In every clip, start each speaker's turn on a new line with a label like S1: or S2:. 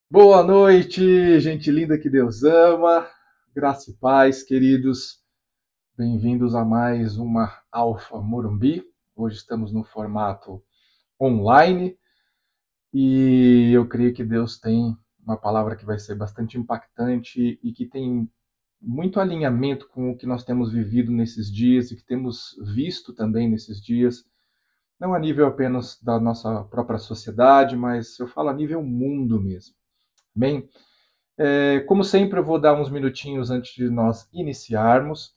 S1: Boa noite, gente linda que Deus ama, graça e paz, queridos. Bem-vindos a mais uma Alfa Morumbi. Hoje estamos no formato online e eu creio que Deus tem uma palavra que vai ser bastante impactante e que tem muito alinhamento com o que nós temos vivido nesses dias e que temos visto também nesses dias, não a nível apenas da nossa própria sociedade, mas eu falo a nível mundo mesmo. Amém? Como sempre, eu vou dar uns minutinhos antes de nós iniciarmos,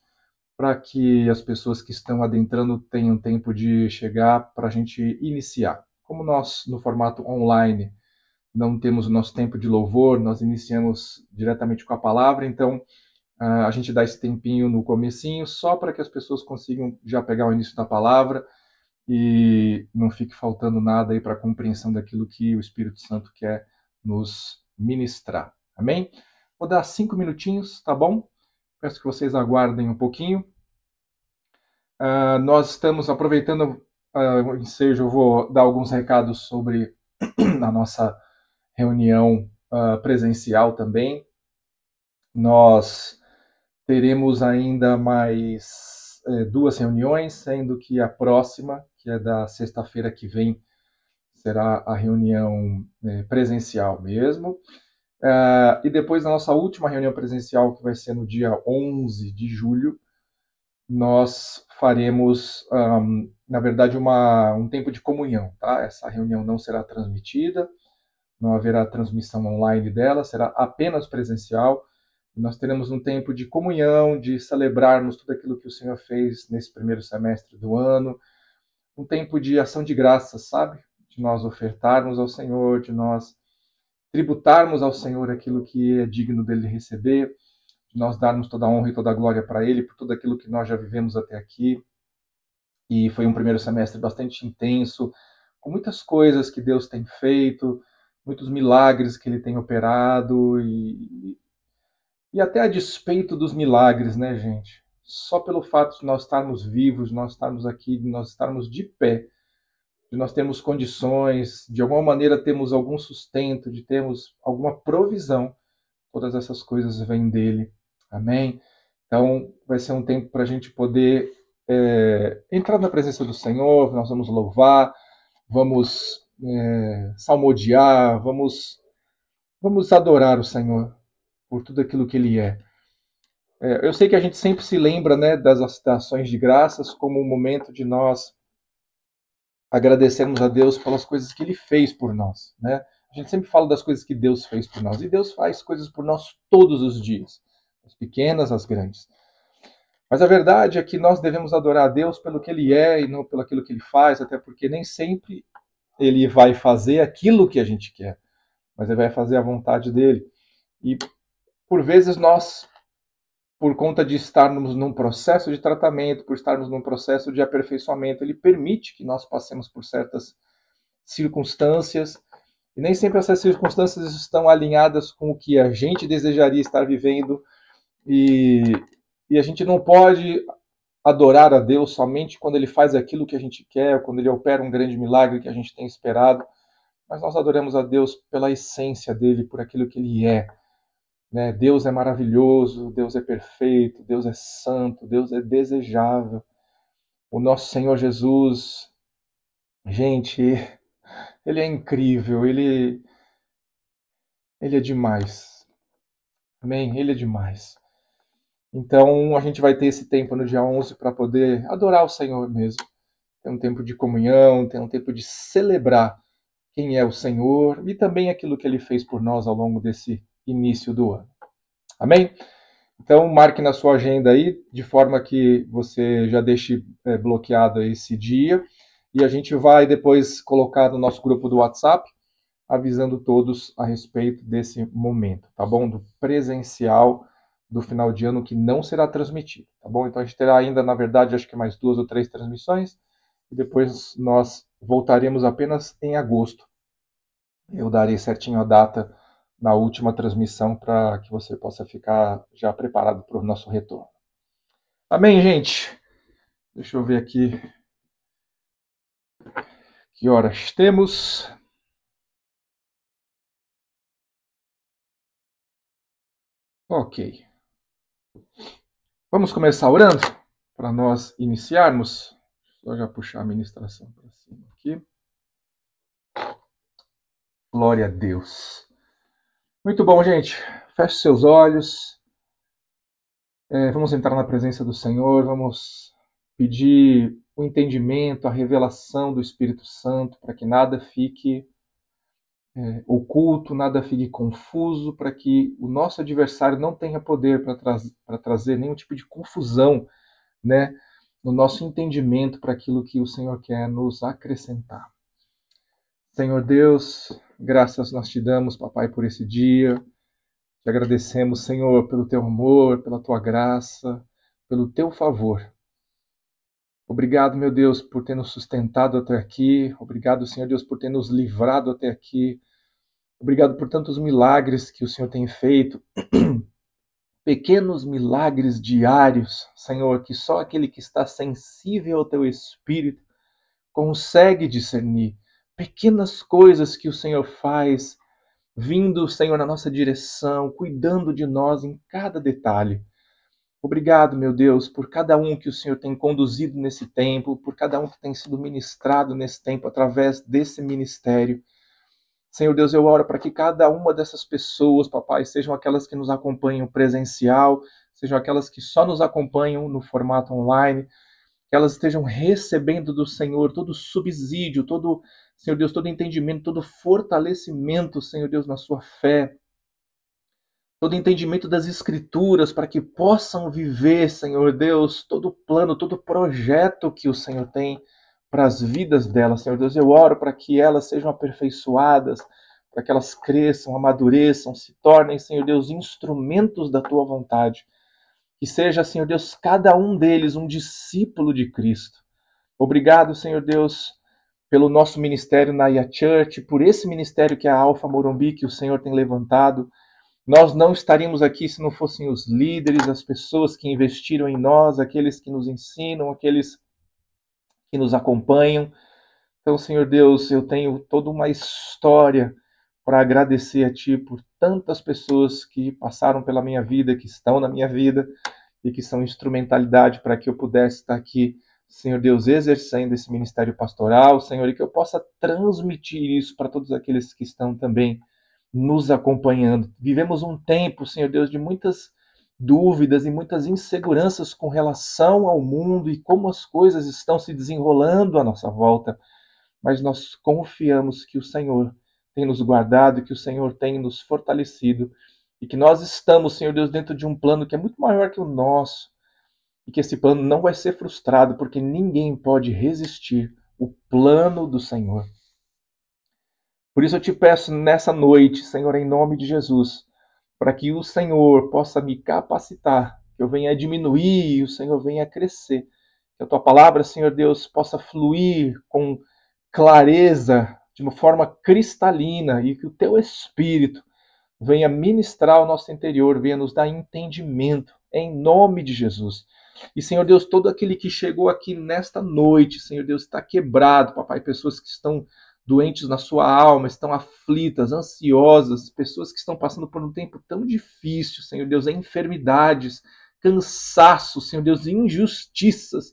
S1: para que as pessoas que estão adentrando tenham tempo de chegar para a gente iniciar. Como nós, no formato online, não temos o nosso tempo de louvor, nós iniciamos diretamente com a palavra, então a gente dá esse tempinho no comecinho, só para que as pessoas consigam já pegar o início da palavra e não fique faltando nada aí para a compreensão daquilo que o Espírito Santo quer nos ministrar. Amém? Vou dar 5 minutinhos, tá bom? Peço que vocês aguardem um pouquinho. Nós estamos aproveitando o ensejo, eu vou dar alguns recados sobre a nossa reunião presencial também. Nós teremos ainda mais 2 reuniões, sendo que a próxima, que é da sexta-feira que vem, será a reunião presencial mesmo. E depois, na nossa última reunião presencial, que vai ser no dia 11 de julho, nós faremos, na verdade, um tempo de comunhão. Tá? Essa reunião não será transmitida, não haverá transmissão online dela, será apenas presencial. E nós teremos um tempo de comunhão, de celebrarmos tudo aquilo que o Senhor fez nesse primeiro semestre do ano, um tempo de ação de graças, sabe? De nós ofertarmos ao Senhor, de nós tributarmos ao Senhor aquilo que é digno dele receber, de nós darmos toda a honra e toda a glória para ele por tudo aquilo que nós já vivemos até aqui. E foi um primeiro semestre bastante intenso, com muitas coisas que Deus tem feito, muitos milagres que ele tem operado e até a despeito dos milagres, né, gente? Só pelo fato de nós estarmos vivos, de nós estarmos aqui, de nós estarmos de pé, de nós termos condições, de alguma maneira temos algum sustento, de termos alguma provisão, todas essas coisas vêm dele. Amém? Então, vai ser um tempo para a gente poder entrar na presença do Senhor, nós vamos louvar, vamos salmodiar, vamos adorar o Senhor por tudo aquilo que Ele é. Eu sei que a gente sempre se lembra, né, das ações de graças como um momento de nós agradecermos a Deus pelas coisas que Ele fez por nós, né? A gente sempre fala das coisas que Deus fez por nós, e Deus faz coisas por nós todos os dias, as pequenas, as grandes. Mas a verdade é que nós devemos adorar a Deus pelo que Ele é e não pelo aquilo que Ele faz, até porque nem sempre Ele vai fazer aquilo que a gente quer, mas Ele vai fazer a vontade dEle. E por vezes nós, por conta de estarmos num processo de tratamento, por estarmos num processo de aperfeiçoamento, Ele permite que nós passemos por certas circunstâncias, e nem sempre essas circunstâncias estão alinhadas com o que a gente desejaria estar vivendo, e, e a gente não pode adorar a Deus somente quando Ele faz aquilo que a gente quer, quando Ele opera um grande milagre que a gente tem esperado, mas nós adoramos a Deus pela essência dEle, por aquilo que Ele é. Né? Deus é maravilhoso, Deus é perfeito, Deus é santo, Deus é desejável. O nosso Senhor Jesus, gente, Ele é incrível, Ele é demais. Amém? Ele é demais. Então, a gente vai ter esse tempo no dia 11 para poder adorar o Senhor mesmo. Ter um tempo de comunhão, ter um tempo de celebrar quem é o Senhor e também aquilo que Ele fez por nós ao longo desse início do ano. Amém? Então, marque na sua agenda aí, de forma que você já deixe bloqueado esse dia. E a gente vai depois colocar no nosso grupo do WhatsApp, avisando todos a respeito desse momento, tá bom? Do presencial do final de ano que não será transmitido, tá bom? Então a gente terá ainda, na verdade, acho que mais 2 ou 3 transmissões e depois nós voltaremos apenas em agosto. Eu darei certinho a data na última transmissão para que você possa ficar já preparado para o nosso retorno. Amém, gente? Deixa eu ver aqui que horas temos. Ok. Vamos começar orando para nós iniciarmos. Vou já puxar a ministração para cima aqui. Glória a Deus. Muito bom, gente. Feche seus olhos. Vamos entrar na presença do Senhor. Vamos pedir o entendimento, a revelação do Espírito Santo para que nada fique oculto, nada fique confuso, para que o nosso adversário não tenha poder para trazer nenhum tipo de confusão, né, no nosso entendimento para aquilo que o Senhor quer nos acrescentar. Senhor Deus, graças nós te damos, papai, por esse dia. Te agradecemos, Senhor, pelo teu amor, pela tua graça, pelo teu favor. Obrigado, meu Deus, por ter nos sustentado até aqui. Obrigado, Senhor Deus, por ter nos livrado até aqui. Obrigado por tantos milagres que o Senhor tem feito. Pequenos milagres diários, Senhor, que só aquele que está sensível ao teu Espírito consegue discernir. Pequenas coisas que o Senhor faz, vindo, Senhor, na nossa direção, cuidando de nós em cada detalhe. Obrigado, meu Deus, por cada um que o Senhor tem conduzido nesse tempo, por cada um que tem sido ministrado nesse tempo através desse ministério. Senhor Deus, eu oro para que cada uma dessas pessoas, papai, sejam aquelas que nos acompanham presencial, sejam aquelas que só nos acompanham no formato online, que elas estejam recebendo do Senhor todo subsídio, todo, Senhor Deus, todo entendimento, todo fortalecimento, Senhor Deus, na sua fé, todo entendimento das Escrituras, para que possam viver, Senhor Deus, todo o plano, todo o projeto que o Senhor tem para as vidas delas, Senhor Deus. Eu oro para que elas sejam aperfeiçoadas, para que elas cresçam, amadureçam, se tornem, Senhor Deus, instrumentos da Tua vontade. Que seja, Senhor Deus, cada um deles um discípulo de Cristo. Obrigado, Senhor Deus, pelo nosso ministério na IA Church, por esse ministério que é a Alfa Morumbi, que o Senhor tem levantado. Nós não estaríamos aqui se não fossem os líderes, as pessoas que investiram em nós, aqueles que nos ensinam, aqueles que nos acompanham. Então, Senhor Deus, eu tenho toda uma história para agradecer a Ti por tantas pessoas que passaram pela minha vida, que estão na minha vida e que são instrumentalidade para que eu pudesse estar aqui, Senhor Deus, exercendo esse ministério pastoral, Senhor, e que eu possa transmitir isso para todos aqueles que estão também nos acompanhando. Vivemos um tempo, Senhor Deus, de muitas dúvidas e muitas inseguranças com relação ao mundo e como as coisas estão se desenrolando à nossa volta. Mas nós confiamos que o Senhor tem nos guardado, que o Senhor tem nos fortalecido e que nós estamos, Senhor Deus, dentro de um plano que é muito maior que o nosso e que esse plano não vai ser frustrado porque ninguém pode resistir o plano do Senhor. Por isso eu te peço nessa noite, Senhor, em nome de Jesus, para que o Senhor possa me capacitar, que eu venha a diminuir e o Senhor venha a crescer. Que a tua palavra, Senhor Deus, possa fluir com clareza, de uma forma cristalina, e que o teu Espírito venha ministrar ao nosso interior, venha nos dar entendimento, em nome de Jesus. E, Senhor Deus, todo aquele que chegou aqui nesta noite, Senhor Deus, está quebrado, papai, pessoas que estão doentes na sua alma, estão aflitas, ansiosas, pessoas que estão passando por um tempo tão difícil, Senhor Deus, enfermidades, cansaço, Senhor Deus, injustiças.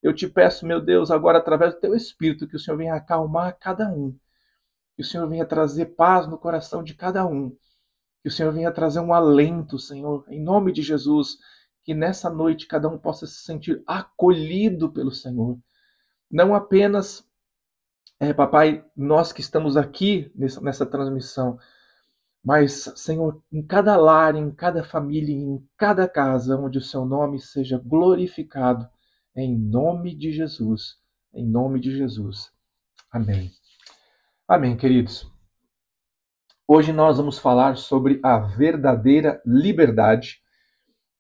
S1: Eu te peço, meu Deus, agora através do teu Espírito, que o Senhor venha acalmar cada um, que o Senhor venha trazer paz no coração de cada um, que o Senhor venha trazer um alento, Senhor, em nome de Jesus, que nessa noite cada um possa se sentir acolhido pelo Senhor. Não apenas, papai, nós que estamos aqui nessa transmissão, mas, Senhor, em cada lar, em cada família, em cada casa, onde o seu nome seja glorificado, em nome de Jesus. Em nome de Jesus. Amém. Amém, queridos. Hoje nós vamos falar sobre a verdadeira liberdade.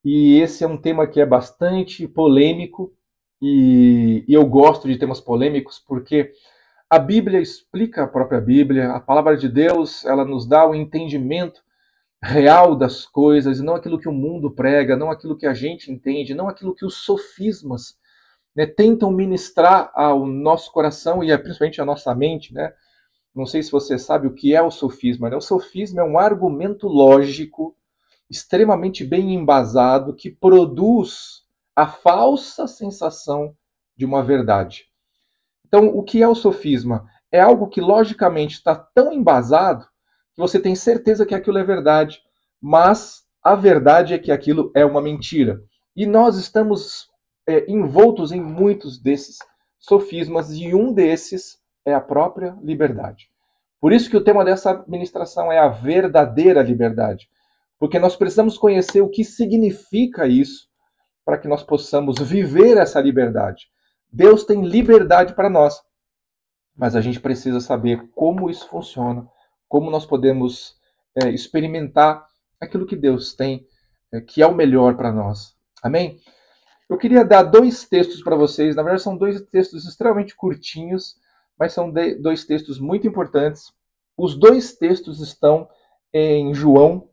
S1: E esse é um tema que é bastante polêmico. E eu gosto de temas polêmicos porque a Bíblia explica a própria Bíblia. A palavra de Deus, ela nos dá o entendimento real das coisas, e não aquilo que o mundo prega, não aquilo que a gente entende, não aquilo que os sofismas, né, tentam ministrar ao nosso coração e principalmente à nossa mente, né? Não sei se você sabe o que é o sofisma, né? O sofisma é um argumento lógico extremamente bem embasado que produz a falsa sensação de uma verdade. Então, o que é o sofisma? É algo que logicamente está tão embasado que você tem certeza que aquilo é verdade, mas a verdade é que aquilo é uma mentira. E nós estamos envoltos em muitos desses sofismas, e um desses é a própria liberdade. Por isso que o tema dessa ministração é a verdadeira liberdade, porque nós precisamos conhecer o que significa isso para que nós possamos viver essa liberdade. Deus tem liberdade para nós, mas a gente precisa saber como isso funciona, como nós podemos experimentar aquilo que Deus tem, que é o melhor para nós. Amém? Eu queria dar dois textos para vocês. Na verdade, são dois textos extremamente curtinhos, mas são dois textos muito importantes. Os dois textos estão em João,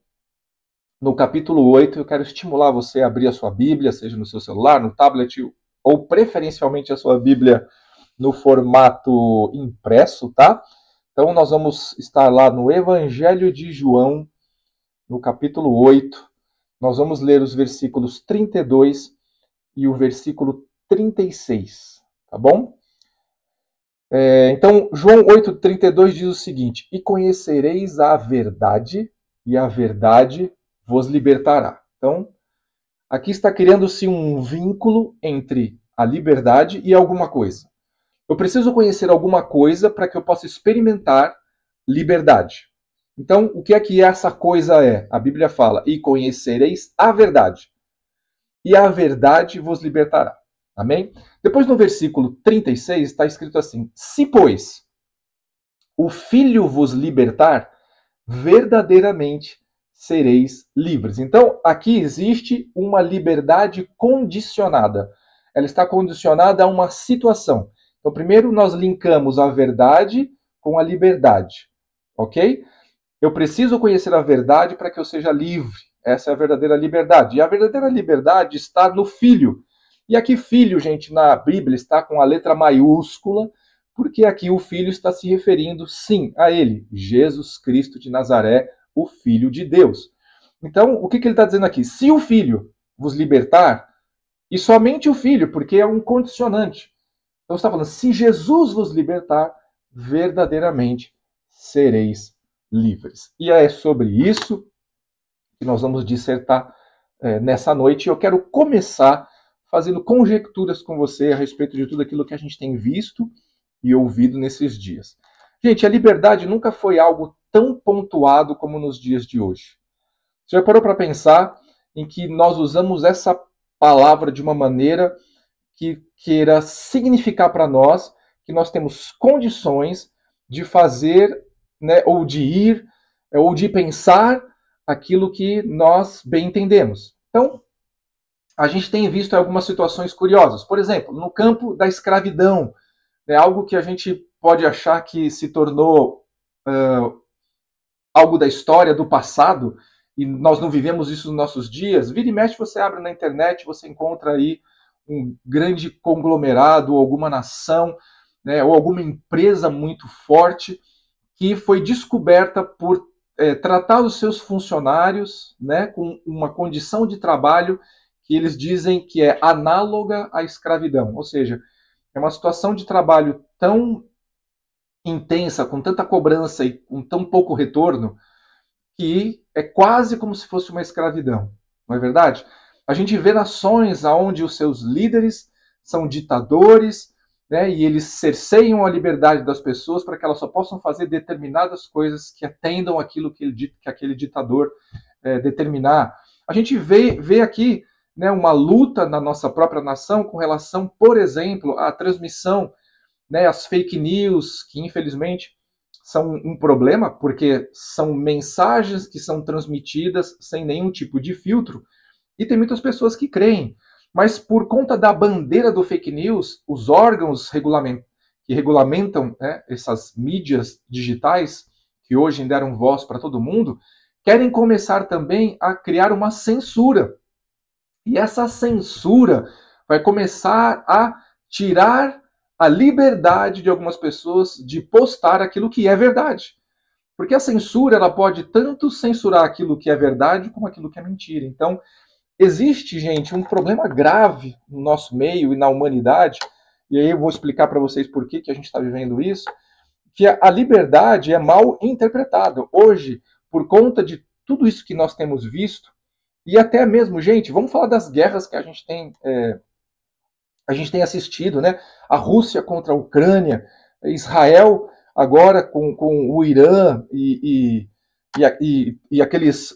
S1: no capítulo 8. Eu quero estimular você a abrir a sua Bíblia, seja no seu celular, no tablet, ou preferencialmente a sua Bíblia no formato impresso, tá? Então nós vamos estar lá no Evangelho de João, no capítulo 8. Nós vamos ler os versículos 32 e o versículo 36, tá bom? Então, João 8,32 diz o seguinte: E conhecereis a verdade, e a verdade vos libertará. Então, aqui está criando-se um vínculo entre a liberdade e alguma coisa. Eu preciso conhecer alguma coisa para que eu possa experimentar liberdade. Então, o que é que essa coisa é? A Bíblia fala: E conhecereis a verdade, e a verdade vos libertará. Amém? Depois no versículo 36 está escrito assim: Se, pois, o Filho vos libertar, verdadeiramente sereis livres. Então, aqui existe uma liberdade condicionada. Ela está condicionada a uma situação. Então, primeiro nós linkamos a verdade com a liberdade, ok? Eu preciso conhecer a verdade para que eu seja livre. Essa é a verdadeira liberdade. E a verdadeira liberdade está no Filho. E aqui filho, gente, na Bíblia está com a letra maiúscula, porque aqui o Filho está se referindo, sim, a ele, Jesus Cristo de Nazaré, o Filho de Deus. Então, o que ele está dizendo aqui? Se o Filho vos libertar, e somente o Filho, porque é um condicionante. Então, está falando, se Jesus vos libertar, verdadeiramente sereis livres. E é sobre isso que nós vamos dissertar nessa noite. Eu quero começar fazendo conjecturas com você a respeito de tudo aquilo que a gente tem visto e ouvido nesses dias. Gente, a liberdade nunca foi algo tão pontuado como nos dias de hoje. Você já parou para pensar em que nós usamos essa palavra de uma maneira que queira significar para nós que nós temos condições de fazer, né, ou de ir, ou de pensar aquilo que nós bem entendemos. Então, a gente tem visto algumas situações curiosas. Por exemplo, no campo da escravidão, né, algo que a gente pode achar que se tornou algo da história, do passado, e nós não vivemos isso nos nossos dias. Vira e mexe, você abre na internet, você encontra aí um grande conglomerado, alguma nação, né, ou alguma empresa muito forte que foi descoberta por tratar os seus funcionários, né, com uma condição de trabalho que eles dizem que é análoga à escravidão. Ou seja, é uma situação de trabalho tão intensa, com tanta cobrança e com tão pouco retorno, que é quase como se fosse uma escravidão. Não é verdade? A gente vê nações onde os seus líderes são ditadores, né, e eles cerceiam a liberdade das pessoas para que elas só possam fazer determinadas coisas que atendam aquilo que aquele ditador determinar. A gente vê aqui, né, uma luta na nossa própria nação com relação, por exemplo, à transmissão, né, às fake news, que infelizmente são um problema, porque são mensagens que são transmitidas sem nenhum tipo de filtro, e tem muitas pessoas que creem. Mas por conta da bandeira do fake news, os órgãos que regulamentam, né, essas mídias digitais, que hoje deram voz para todo mundo, querem começar também a criar uma censura. E essa censura vai começar a tirar a liberdade de algumas pessoas de postar aquilo que é verdade. Porque a censura ela pode tanto censurar aquilo que é verdade como aquilo que é mentira. Então, existe, gente, um problema grave no nosso meio e na humanidade, e aí eu vou explicar para vocês por que a gente está vivendo isso, que a liberdade é mal interpretada. Hoje, por conta de tudo isso que nós temos visto, e até mesmo, gente, vamos falar das guerras que a gente tem assistido, né? A Rússia contra a Ucrânia, Israel agora com o Irã e aqueles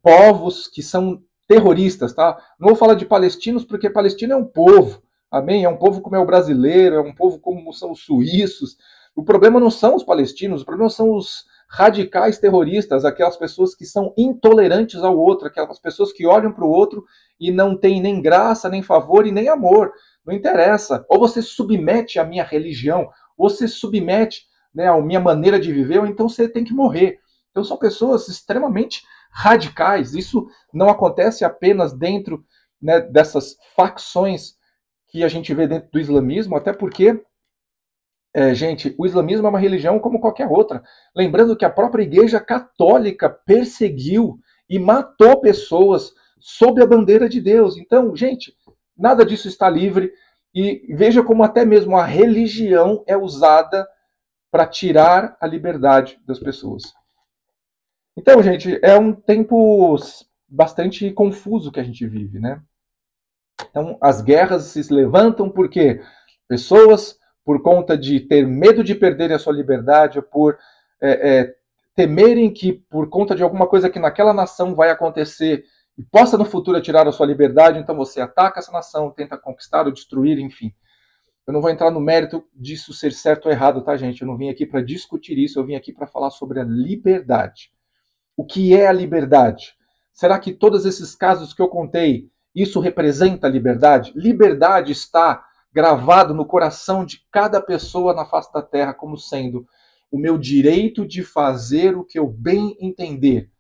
S1: povos que são terroristas, tá? Não vou falar de palestinos porque palestino é um povo, amém? É um povo como é o brasileiro, é um povo como são os suíços. O problema não são os palestinos, o problema são os radicais terroristas, aquelas pessoas que são intolerantes ao outro, aquelas pessoas que olham para o outro e não têm nem graça, nem favor e nem amor. Não interessa. Ou você submete a minha religião, ou você submete, né, a minha maneira de viver, ou então você tem que morrer. Então são pessoas extremamente radicais. Isso não acontece apenas dentro, né, dessas facções que a gente vê dentro do islamismo, até porque, gente, o islamismo é uma religião como qualquer outra. Lembrando que a própria Igreja Católica perseguiu e matou pessoas sob a bandeira de Deus. Então, gente, nada disso está livre. E veja como até mesmo a religião é usada para tirar a liberdade das pessoas. Então, gente, é um tempo bastante confuso que a gente vive, né? Então, as guerras se levantam porque pessoas, por conta de ter medo de perder a sua liberdade, ou por temerem que, por conta de alguma coisa que naquela nação vai acontecer e possa no futuro tirar a sua liberdade, então você ataca essa nação, tenta conquistar ou destruir, enfim. Eu não vou entrar no mérito disso ser certo ou errado, tá, gente? Eu não vim aqui para discutir isso, eu vim aqui para falar sobre a liberdade. O que é a liberdade? Será que todos esses casos que eu contei, isso representa a liberdade? Liberdade está gravado no coração de cada pessoa na face da terra como sendo o meu direito de fazer o que eu bem entender.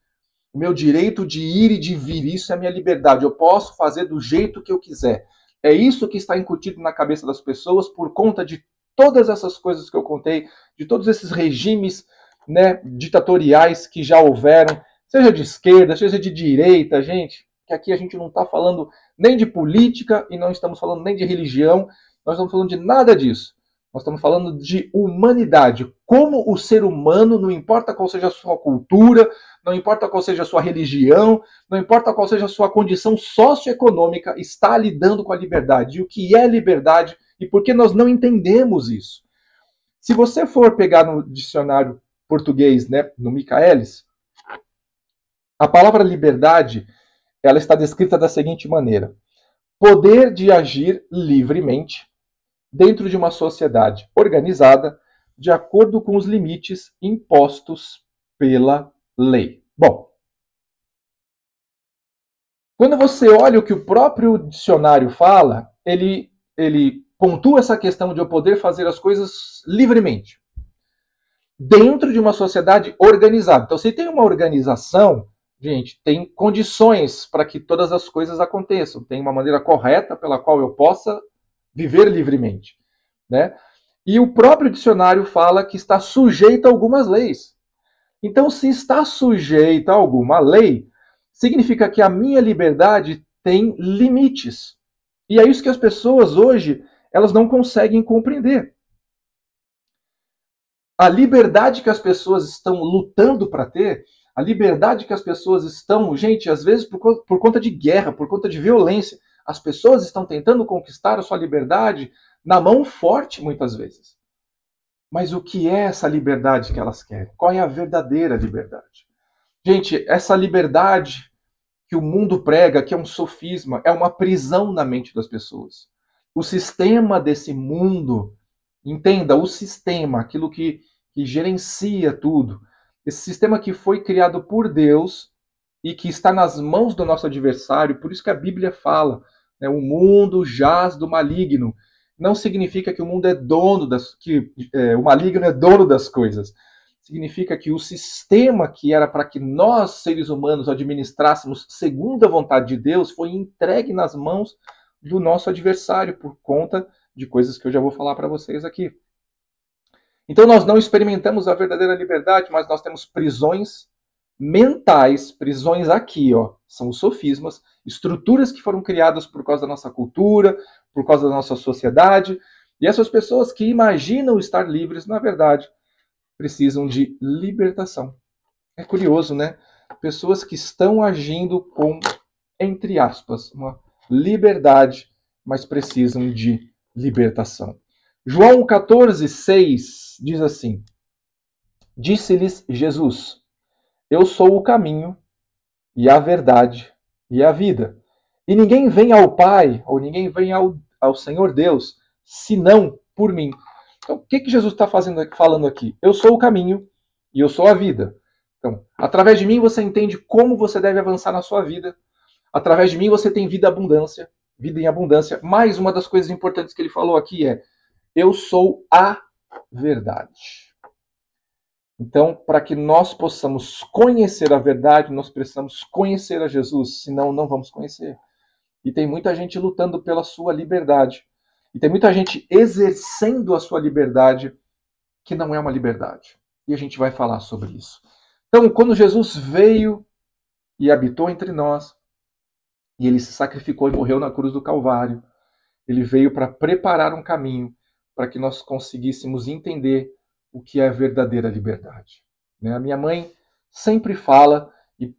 S1: O meu direito de ir e de vir, isso é a minha liberdade. Eu posso fazer do jeito que eu quiser. É isso que está incutido na cabeça das pessoas por conta de todas essas coisas que eu contei, de todos esses regimes, né, ditatoriais que já houveram, seja de esquerda, seja de direita, gente, que aqui a gente não está falando nem de política e não estamos falando nem de religião, nós estamos falando de nada disso. Nós estamos falando de humanidade, como o ser humano, não importa qual seja a sua cultura, não importa qual seja a sua religião, não importa qual seja a sua condição socioeconômica, está lidando com a liberdade. E o que é liberdade e por que nós não entendemos isso? Se você for pegar no dicionário português, né, no Michaelis, a palavra liberdade, ela está descrita da seguinte maneira: poder de agir livremente dentro de uma sociedade organizada de acordo com os limites impostos pela lei. Bom, quando você olha o que o próprio dicionário fala, ele pontua essa questão de eu poder fazer as coisas livremente dentro de uma sociedade organizada. Então, se tem uma organização, gente, tem condições para que todas as coisas aconteçam. Tem uma maneira correta pela qual eu possa viver livremente, né? E o próprio dicionário fala que está sujeito a algumas leis. Então, se está sujeito a alguma lei, significa que a minha liberdade tem limites. E é isso que as pessoas hoje, elas não conseguem compreender. A liberdade que as pessoas estão lutando para ter, a liberdade que as pessoas estão, gente, às vezes por conta de guerra, por conta de violência, as pessoas estão tentando conquistar a sua liberdade na mão forte, muitas vezes. Mas o que é essa liberdade que elas querem? Qual é a verdadeira liberdade? Gente, essa liberdade que o mundo prega, que é um sofisma, é uma prisão na mente das pessoas. O sistema desse mundo, entenda, o sistema, aquilo que gerencia tudo, esse sistema que foi criado por Deus e que está nas mãos do nosso adversário, por isso que a Bíblia fala, né, o mundo jaz do maligno. Não significa que o mundo é dono o maligno é dono das coisas. Significa que o sistema que era para que nós, seres humanos, administrássemos segundo a vontade de Deus, foi entregue nas mãos do nosso adversário por conta de coisas que eu já vou falar para vocês aqui. Então nós não experimentamos a verdadeira liberdade, mas nós temos prisões mentais, prisões aqui, ó, são os sofismas, estruturas que foram criadas por causa da nossa cultura, por causa da nossa sociedade, e essas pessoas que imaginam estar livres, na verdade, precisam de libertação. É curioso, né? Pessoas que estão agindo com, entre aspas, uma liberdade, mas precisam de libertação. João 14,6 diz assim: Disse-lhes Jesus: Eu sou o caminho e a verdade e a vida. E ninguém vem ao Pai, ou ninguém vem ao Senhor Deus, senão por mim. Então, o que Jesus está falando aqui? Eu sou o caminho e eu sou a vida. Então, através de mim você entende como você deve avançar na sua vida. Através de mim você tem vida em abundância. Mais uma das coisas importantes que ele falou aqui é: eu sou a verdade. Então, para que nós possamos conhecer a verdade, nós precisamos conhecer a Jesus, senão não vamos conhecer. E tem muita gente lutando pela sua liberdade. E tem muita gente exercendo a sua liberdade que não é uma liberdade. E a gente vai falar sobre isso. Então, quando Jesus veio e habitou entre nós, e ele se sacrificou e morreu na cruz do Calvário, ele veio para preparar um caminho para que nós conseguíssemos entender o que é a verdadeira liberdade. A minha mãe sempre fala, e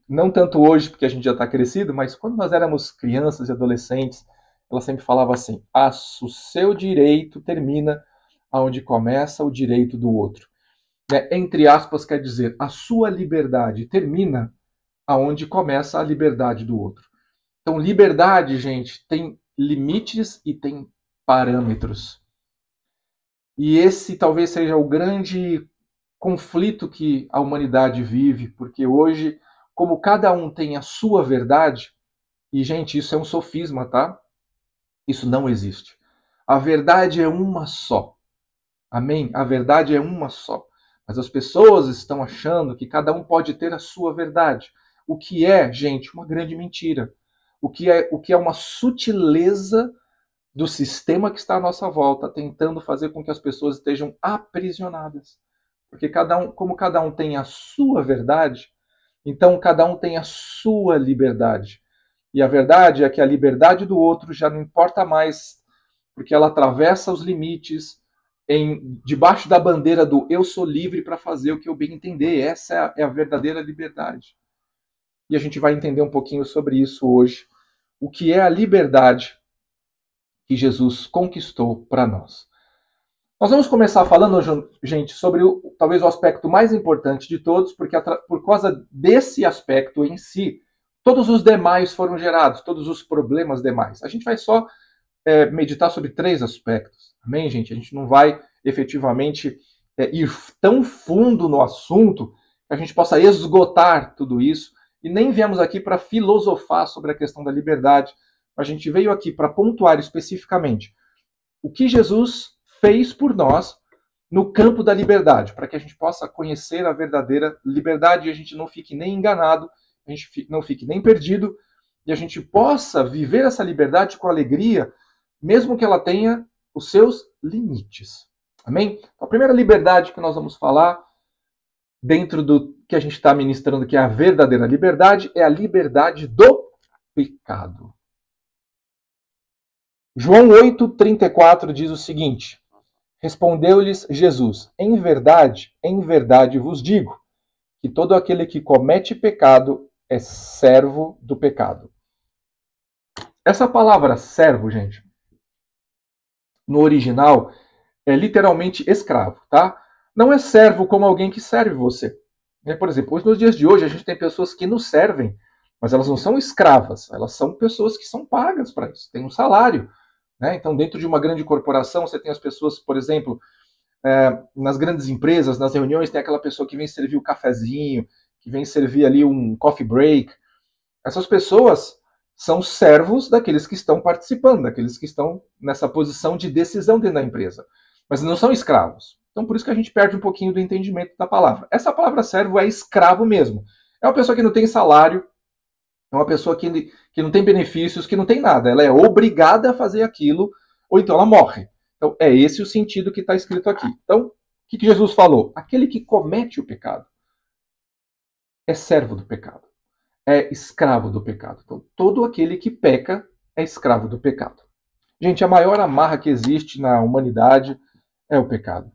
S1: não tanto hoje, porque a gente já está crescido, mas quando nós éramos crianças e adolescentes, ela sempre falava assim: o seu direito termina onde começa o direito do outro. Entre aspas, quer dizer, a sua liberdade termina aonde começa a liberdade do outro. Então, liberdade, gente, tem limites e tem parâmetros. E esse talvez seja o grande conflito que a humanidade vive, porque hoje, como cada um tem a sua verdade, e, gente, isso é um sofisma, tá? Isso não existe. A verdade é uma só. Amém? A verdade é uma só. Mas as pessoas estão achando que cada um pode ter a sua verdade. O que é, gente, uma grande mentira. O que é uma sutileza do sistema que está à nossa volta, tentando fazer com que as pessoas estejam aprisionadas. Porque como cada um tem a sua verdade, então cada um tem a sua liberdade. E a verdade é que a liberdade do outro já não importa mais, porque ela atravessa os limites debaixo da bandeira do eu sou livre para fazer o que eu bem entender. Essa é a verdadeira liberdade. E a gente vai entender um pouquinho sobre isso hoje. O que é a liberdade que Jesus conquistou para nós. Nós vamos começar falando, gente, sobre talvez o aspecto mais importante de todos, porque por causa desse aspecto em si, todos os demais foram gerados, todos os problemas demais. A gente vai só meditar sobre 3 aspectos. Amém, gente? A gente não vai efetivamente ir tão fundo no assunto que a gente possa esgotar tudo isso. E nem viemos aqui para filosofar sobre a questão da liberdade. A gente veio aqui para pontuar especificamente o que Jesus fez por nós no campo da liberdade, para que a gente possa conhecer a verdadeira liberdade e a gente não fique nem enganado, a gente não fique nem perdido, e a gente possa viver essa liberdade com alegria, mesmo que ela tenha os seus limites. Amém? A primeira liberdade que nós vamos falar, dentro do que a gente está ministrando, que é a verdadeira liberdade, é a liberdade do pecado. João 8,34 diz o seguinte: Respondeu-lhes Jesus: em verdade vos digo, que todo aquele que comete pecado é servo do pecado. Essa palavra servo, gente, no original, é literalmente escravo, tá? Não é servo como alguém que serve você. Por exemplo, nos dias de hoje a gente tem pessoas que nos servem, mas elas não são escravas, elas são pessoas que são pagas para isso, tem um salário. Então, dentro de uma grande corporação, você tem as pessoas, por exemplo, nas grandes empresas, nas reuniões, tem aquela pessoa que vem servir o cafezinho, que vem servir ali um coffee break. Essas pessoas são servos daqueles que estão participando, daqueles que estão nessa posição de decisão dentro da empresa. Mas não são escravos. Então, por isso que a gente perde um pouquinho do entendimento da palavra. Essa palavra servo é escravo mesmo. É uma pessoa que não tem salário, é uma pessoa que não tem benefícios, que não tem nada. Ela é obrigada a fazer aquilo, ou então ela morre. Então, é esse o sentido que está escrito aqui. Então, que Jesus falou? Aquele que comete o pecado é servo do pecado, é escravo do pecado. Então, todo aquele que peca é escravo do pecado. Gente, a maior amarra que existe na humanidade é o pecado.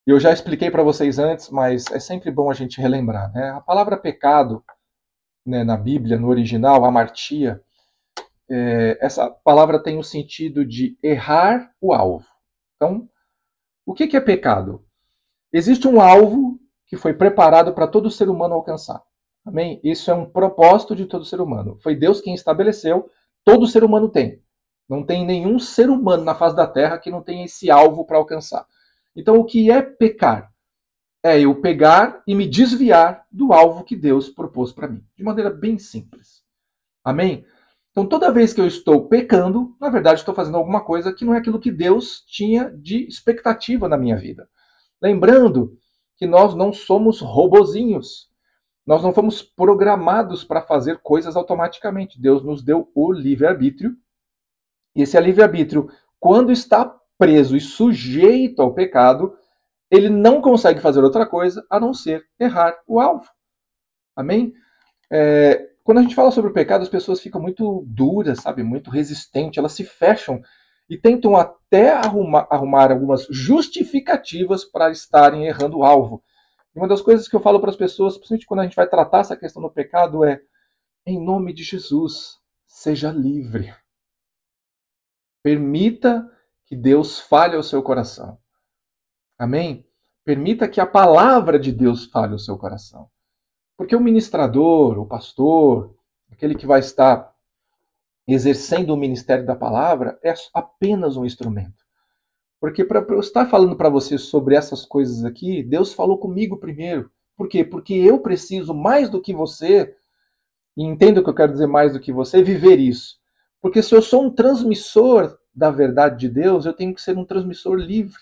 S1: Eu já expliquei para vocês antes, mas é sempre bom a gente relembrar, né? A palavra pecado, né, na Bíblia, no original, amartia, essa palavra tem o sentido de errar o alvo. Então, o que é pecado? Existe um alvo que foi preparado para todo ser humano alcançar. Amém? Isso é um propósito de todo ser humano. Foi Deus quem estabeleceu, todo ser humano tem. Não tem nenhum ser humano na face da Terra que não tenha esse alvo para alcançar. Então, o que é pecar? É eu pegar e me desviar do alvo que Deus propôs para mim. De maneira bem simples. Amém? Então, toda vez que eu estou pecando, na verdade, estou fazendo alguma coisa que não é aquilo que Deus tinha de expectativa na minha vida. Lembrando que nós não somos robozinhos. Nós não fomos programados para fazer coisas automaticamente. Deus nos deu o livre-arbítrio. E esse livre-arbítrio, quando está preso e sujeito ao pecado, ele não consegue fazer outra coisa a não ser errar o alvo. Amém? Quando a gente fala sobre o pecado, as pessoas ficam muito duras, sabe? Muito resistentes, elas se fecham e tentam até arrumar algumas justificativas para estarem errando o alvo. E uma das coisas que eu falo para as pessoas, principalmente quando a gente vai tratar essa questão do pecado, é: em nome de Jesus, seja livre. Permita que Deus fale ao seu coração. Amém? Permita que a palavra de Deus fale ao seu coração. Porque o ministrador, o pastor, aquele que vai estar exercendo o ministério da palavra, é apenas um instrumento. Porque para eu estar falando para você sobre essas coisas aqui, Deus falou comigo primeiro. Por quê? Porque eu preciso, mais do que você, e entenda o que eu quero dizer mais do que você, viver isso. Porque se eu sou um transmissor da verdade de Deus, eu tenho que ser um transmissor livre.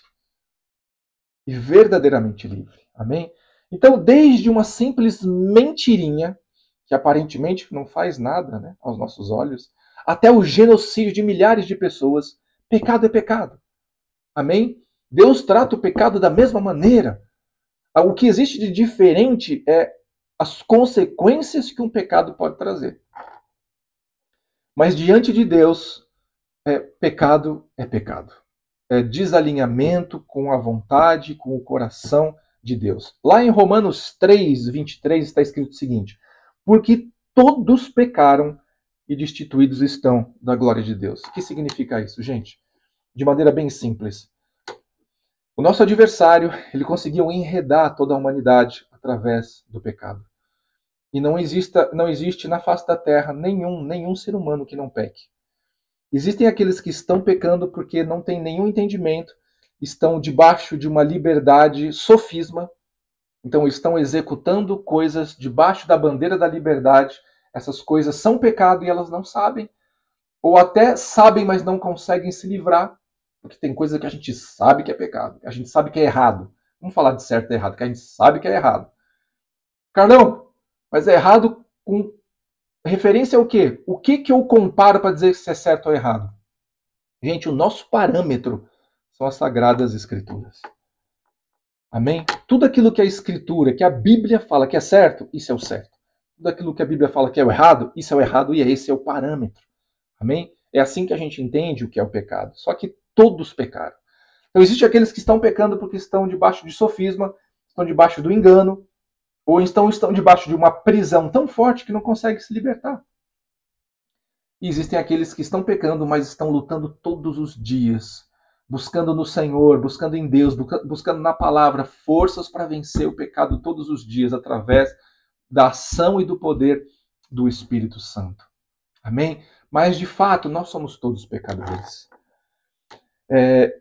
S1: E verdadeiramente livre. Amém? Então, desde uma simples mentirinha, que aparentemente não faz nada, né, aos nossos olhos, até o genocídio de milhares de pessoas, pecado é pecado. Amém? Deus trata o pecado da mesma maneira. O que existe de diferente é as consequências que um pecado pode trazer. Mas diante de Deus, pecado é pecado. É desalinhamento com a vontade, com o coração de Deus. Lá em Romanos 3, 23 está escrito o seguinte: porque todos pecaram e destituídos estão da glória de Deus. O que significa isso, gente? De maneira bem simples. O nosso adversário, ele conseguiu enredar toda a humanidade através do pecado. E não existe na face da terra nenhum ser humano que não peque. Existem aqueles que estão pecando porque não têm nenhum entendimento, estão debaixo de uma liberdade sofisma, então estão executando coisas debaixo da bandeira da liberdade. Essas coisas são pecado e elas não sabem, ou até sabem, mas não conseguem se livrar, porque tem coisa que a gente sabe que é pecado, que a gente sabe que é errado. Vamos falar de certo e errado, que a gente sabe que é errado. Carlão, mas é errado com referência ao quê? O que eu comparo para dizer se é certo ou errado? Gente, o nosso parâmetro são as Sagradas Escrituras. Amém? Tudo aquilo que a Escritura, que a Bíblia fala que é certo, isso é o certo. Tudo aquilo que a Bíblia fala que é o errado, isso é o errado e esse é o parâmetro. Amém? É assim que a gente entende o que é o pecado. Só que todos pecaram. Então, existem aqueles que estão pecando porque estão debaixo de sofisma, estão debaixo do engano, ou estão debaixo de uma prisão tão forte que não conseguem se libertar. E existem aqueles que estão pecando, mas estão lutando todos os dias, buscando no Senhor, buscando em Deus, buscando na palavra forças para vencer o pecado todos os dias, através da ação e do poder do Espírito Santo. Amém? Mas, de fato, nós somos todos pecadores.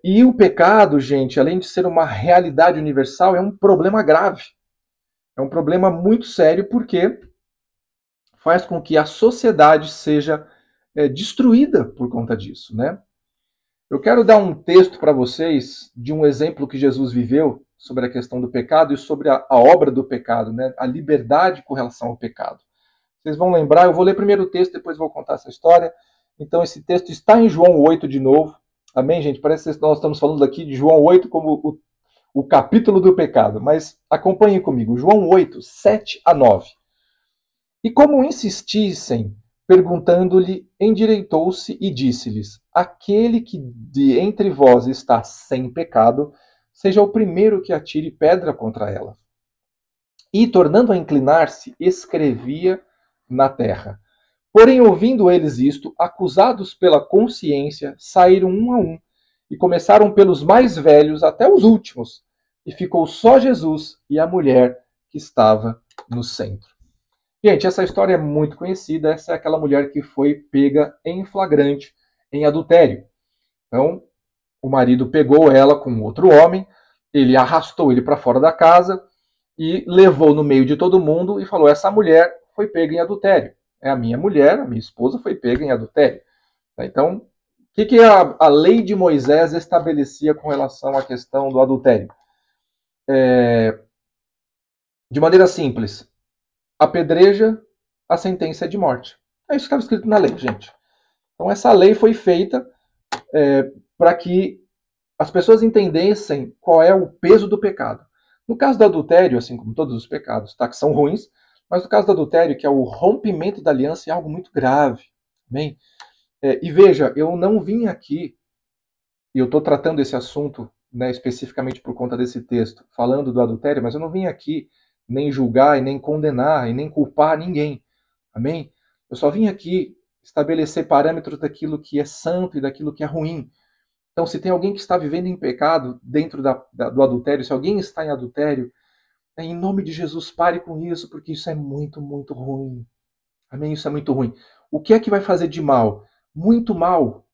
S1: E o pecado, gente, além de ser uma realidade universal, é um problema grave. É um problema muito sério porque faz com que a sociedade seja destruída por conta disso, né? Eu quero dar um texto para vocês de um exemplo que Jesus viveu sobre a questão do pecado e sobre a obra do pecado, né? A liberdade com relação ao pecado. Vocês vão lembrar, eu vou ler primeiro o texto, depois vou contar essa história. Então esse texto está em João 8 de novo, Amém, gente? Parece que nós estamos falando aqui de João 8 como o capítulo do pecado, mas acompanhem comigo. João 8, 7 a 9. E como insistissem, perguntando-lhe, endireitou-se e disse-lhes: aquele que de entre vós está sem pecado, seja o primeiro que atire pedra contra ela. E, tornando a inclinar-se, escrevia na terra. Porém, ouvindo eles isto, acusados pela consciência, saíram um a um, e começaram pelos mais velhos até os últimos, e ficou só Jesus e a mulher que estava no centro. Gente, essa história é muito conhecida. Essa é aquela mulher que foi pega em flagrante, em adultério. Então, o marido pegou ela com outro homem, ele arrastou ele para fora da casa e levou no meio de todo mundo e falou: essa mulher foi pega em adultério. É a minha mulher, a minha esposa foi pega em adultério. Então, o que a lei de Moisés estabelecia com relação à questão do adultério? De maneira simples, apedreja, a sentença é de morte. É isso que estava escrito na lei, gente. Então essa lei foi feita para que as pessoas entendessem qual é o peso do pecado. No caso do adultério, assim como todos os pecados, tá, que são ruins, mas no caso do adultério, que é o rompimento da aliança, é algo muito grave. Bem, e veja, eu não vim aqui, e eu estou tratando esse assunto, né, especificamente por conta desse texto, falando do adultério, mas eu não vim aqui nem julgar, e nem condenar, e nem culpar ninguém. Amém? Eu só vim aqui estabelecer parâmetros daquilo que é santo e daquilo que é ruim. Então, se tem alguém que está vivendo em pecado dentro do adultério, se alguém está em adultério, em nome de Jesus, pare com isso, porque isso é muito, muito ruim. Amém? Isso é muito ruim. O que é que vai fazer de mal? Muito mal.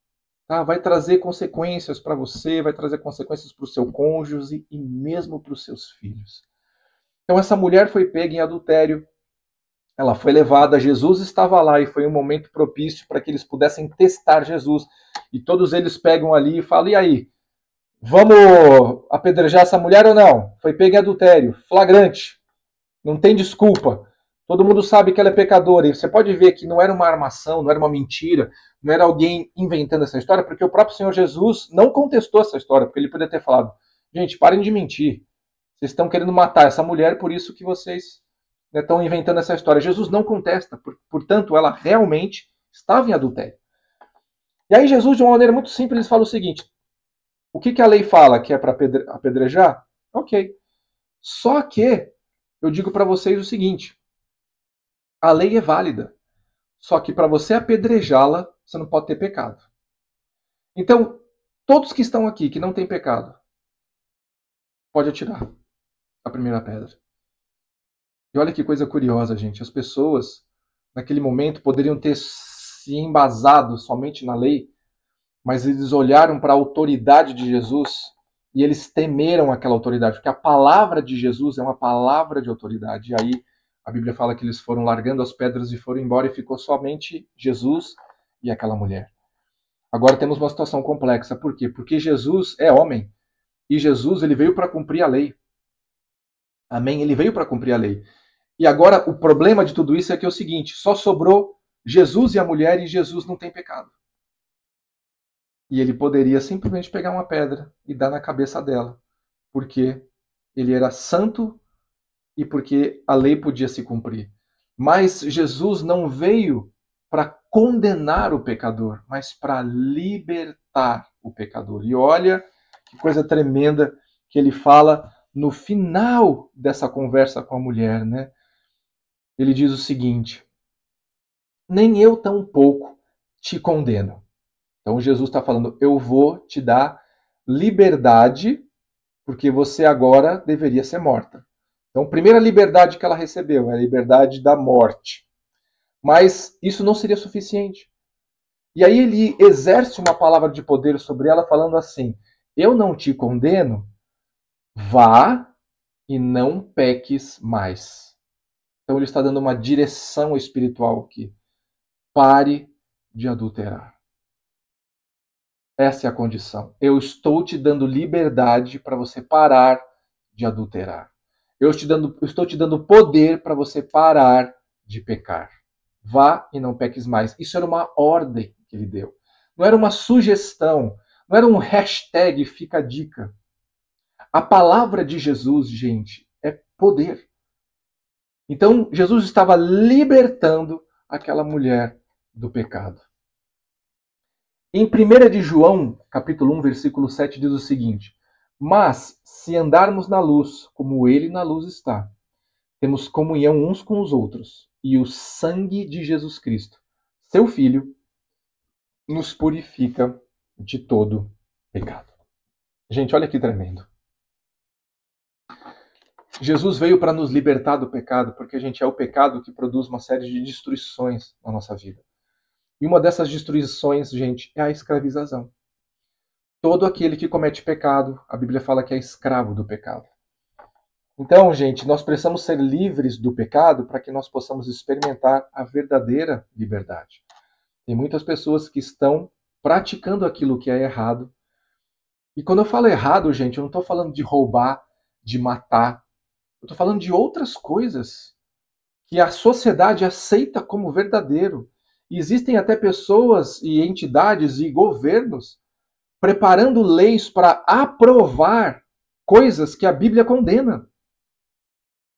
S1: Tá? Vai trazer consequências para você, vai trazer consequências para o seu cônjuge e mesmo para os seus filhos. Então, essa mulher foi pega em adultério, ela foi levada, Jesus estava lá e foi um momento propício para que eles pudessem testar Jesus. E todos eles pegam ali e falam: e aí? Vamos apedrejar essa mulher ou não? Foi pega em adultério, flagrante, não tem desculpa. Todo mundo sabe que ela é pecadora. E você pode ver que não era uma armação, não era uma mentira, não era alguém inventando essa história, porque o próprio Senhor Jesus não contestou essa história, porque ele poderia ter falado: gente, parem de mentir. Vocês estão querendo matar essa mulher, por isso que vocês estão inventando essa história. Jesus não contesta, portanto, ela realmente estava em adultério. E aí Jesus, de uma maneira muito simples, fala o seguinte: o que a lei fala que é para apedrejar? Ok. Só que eu digo para vocês o seguinte: a lei é válida, só que para você apedrejá-la, você não pode ter pecado. Então, todos que estão aqui que não têm pecado, pode atirar a primeira pedra. E olha que coisa curiosa, gente. As pessoas, naquele momento, poderiam ter se embasado somente na lei, mas eles olharam para a autoridade de Jesus e eles temeram aquela autoridade, porque a palavra de Jesus é uma palavra de autoridade. E aí a Bíblia fala que eles foram largando as pedras e foram embora e ficou somente Jesus e aquela mulher. Agora temos uma situação complexa. Por quê? Porque Jesus é homem e Jesus ele veio para cumprir a lei. Amém? Ele veio para cumprir a lei. E agora o problema de tudo isso é que é o seguinte: só sobrou Jesus e a mulher e Jesus não tem pecado. E ele poderia simplesmente pegar uma pedra e dar na cabeça dela, porque ele era santo e porque a lei podia se cumprir. Mas Jesus não veio para condenar o pecador, mas para libertar o pecador. E olha que coisa tremenda que ele fala no final dessa conversa com a mulher, né? Ele diz o seguinte: nem eu tampouco te condeno. Então Jesus está falando: eu vou te dar liberdade, porque você agora deveria ser morta. Então, a primeira liberdade que ela recebeu é a liberdade da morte. Mas isso não seria suficiente. E aí ele exerce uma palavra de poder sobre ela, falando assim: eu não te condeno, vá e não peques mais. Então ele está dando uma direção espiritual aqui. Pare de adulterar. Essa é a condição. Eu estou te dando liberdade para você parar de adulterar. Eu estou te dando poder para você parar de pecar. Vá e não peques mais. Isso era uma ordem que ele deu. Não era uma sugestão. Não era um hashtag fica a dica. A palavra de Jesus, gente, é poder. Então, Jesus estava libertando aquela mulher do pecado. Em 1 de João, capítulo 1, versículo 7, diz o seguinte: Mas, se andarmos na luz, como ele na luz está, temos comunhão uns com os outros, e o sangue de Jesus Cristo, seu Filho, nos purifica de todo pecado. Gente, olha que tremendo. Jesus veio para nos libertar do pecado, porque a gente é o pecado que produz uma série de destruições na nossa vida. E uma dessas destruições, gente, é a escravização. Todo aquele que comete pecado, a Bíblia fala que é escravo do pecado. Então, gente, nós precisamos ser livres do pecado para que nós possamos experimentar a verdadeira liberdade. Tem muitas pessoas que estão praticando aquilo que é errado. E quando eu falo errado, gente, eu não estou falando de roubar, de matar. Eu estou falando de outras coisas que a sociedade aceita como verdadeiro. E existem até pessoas e entidades e governos preparando leis para aprovar coisas que a Bíblia condena.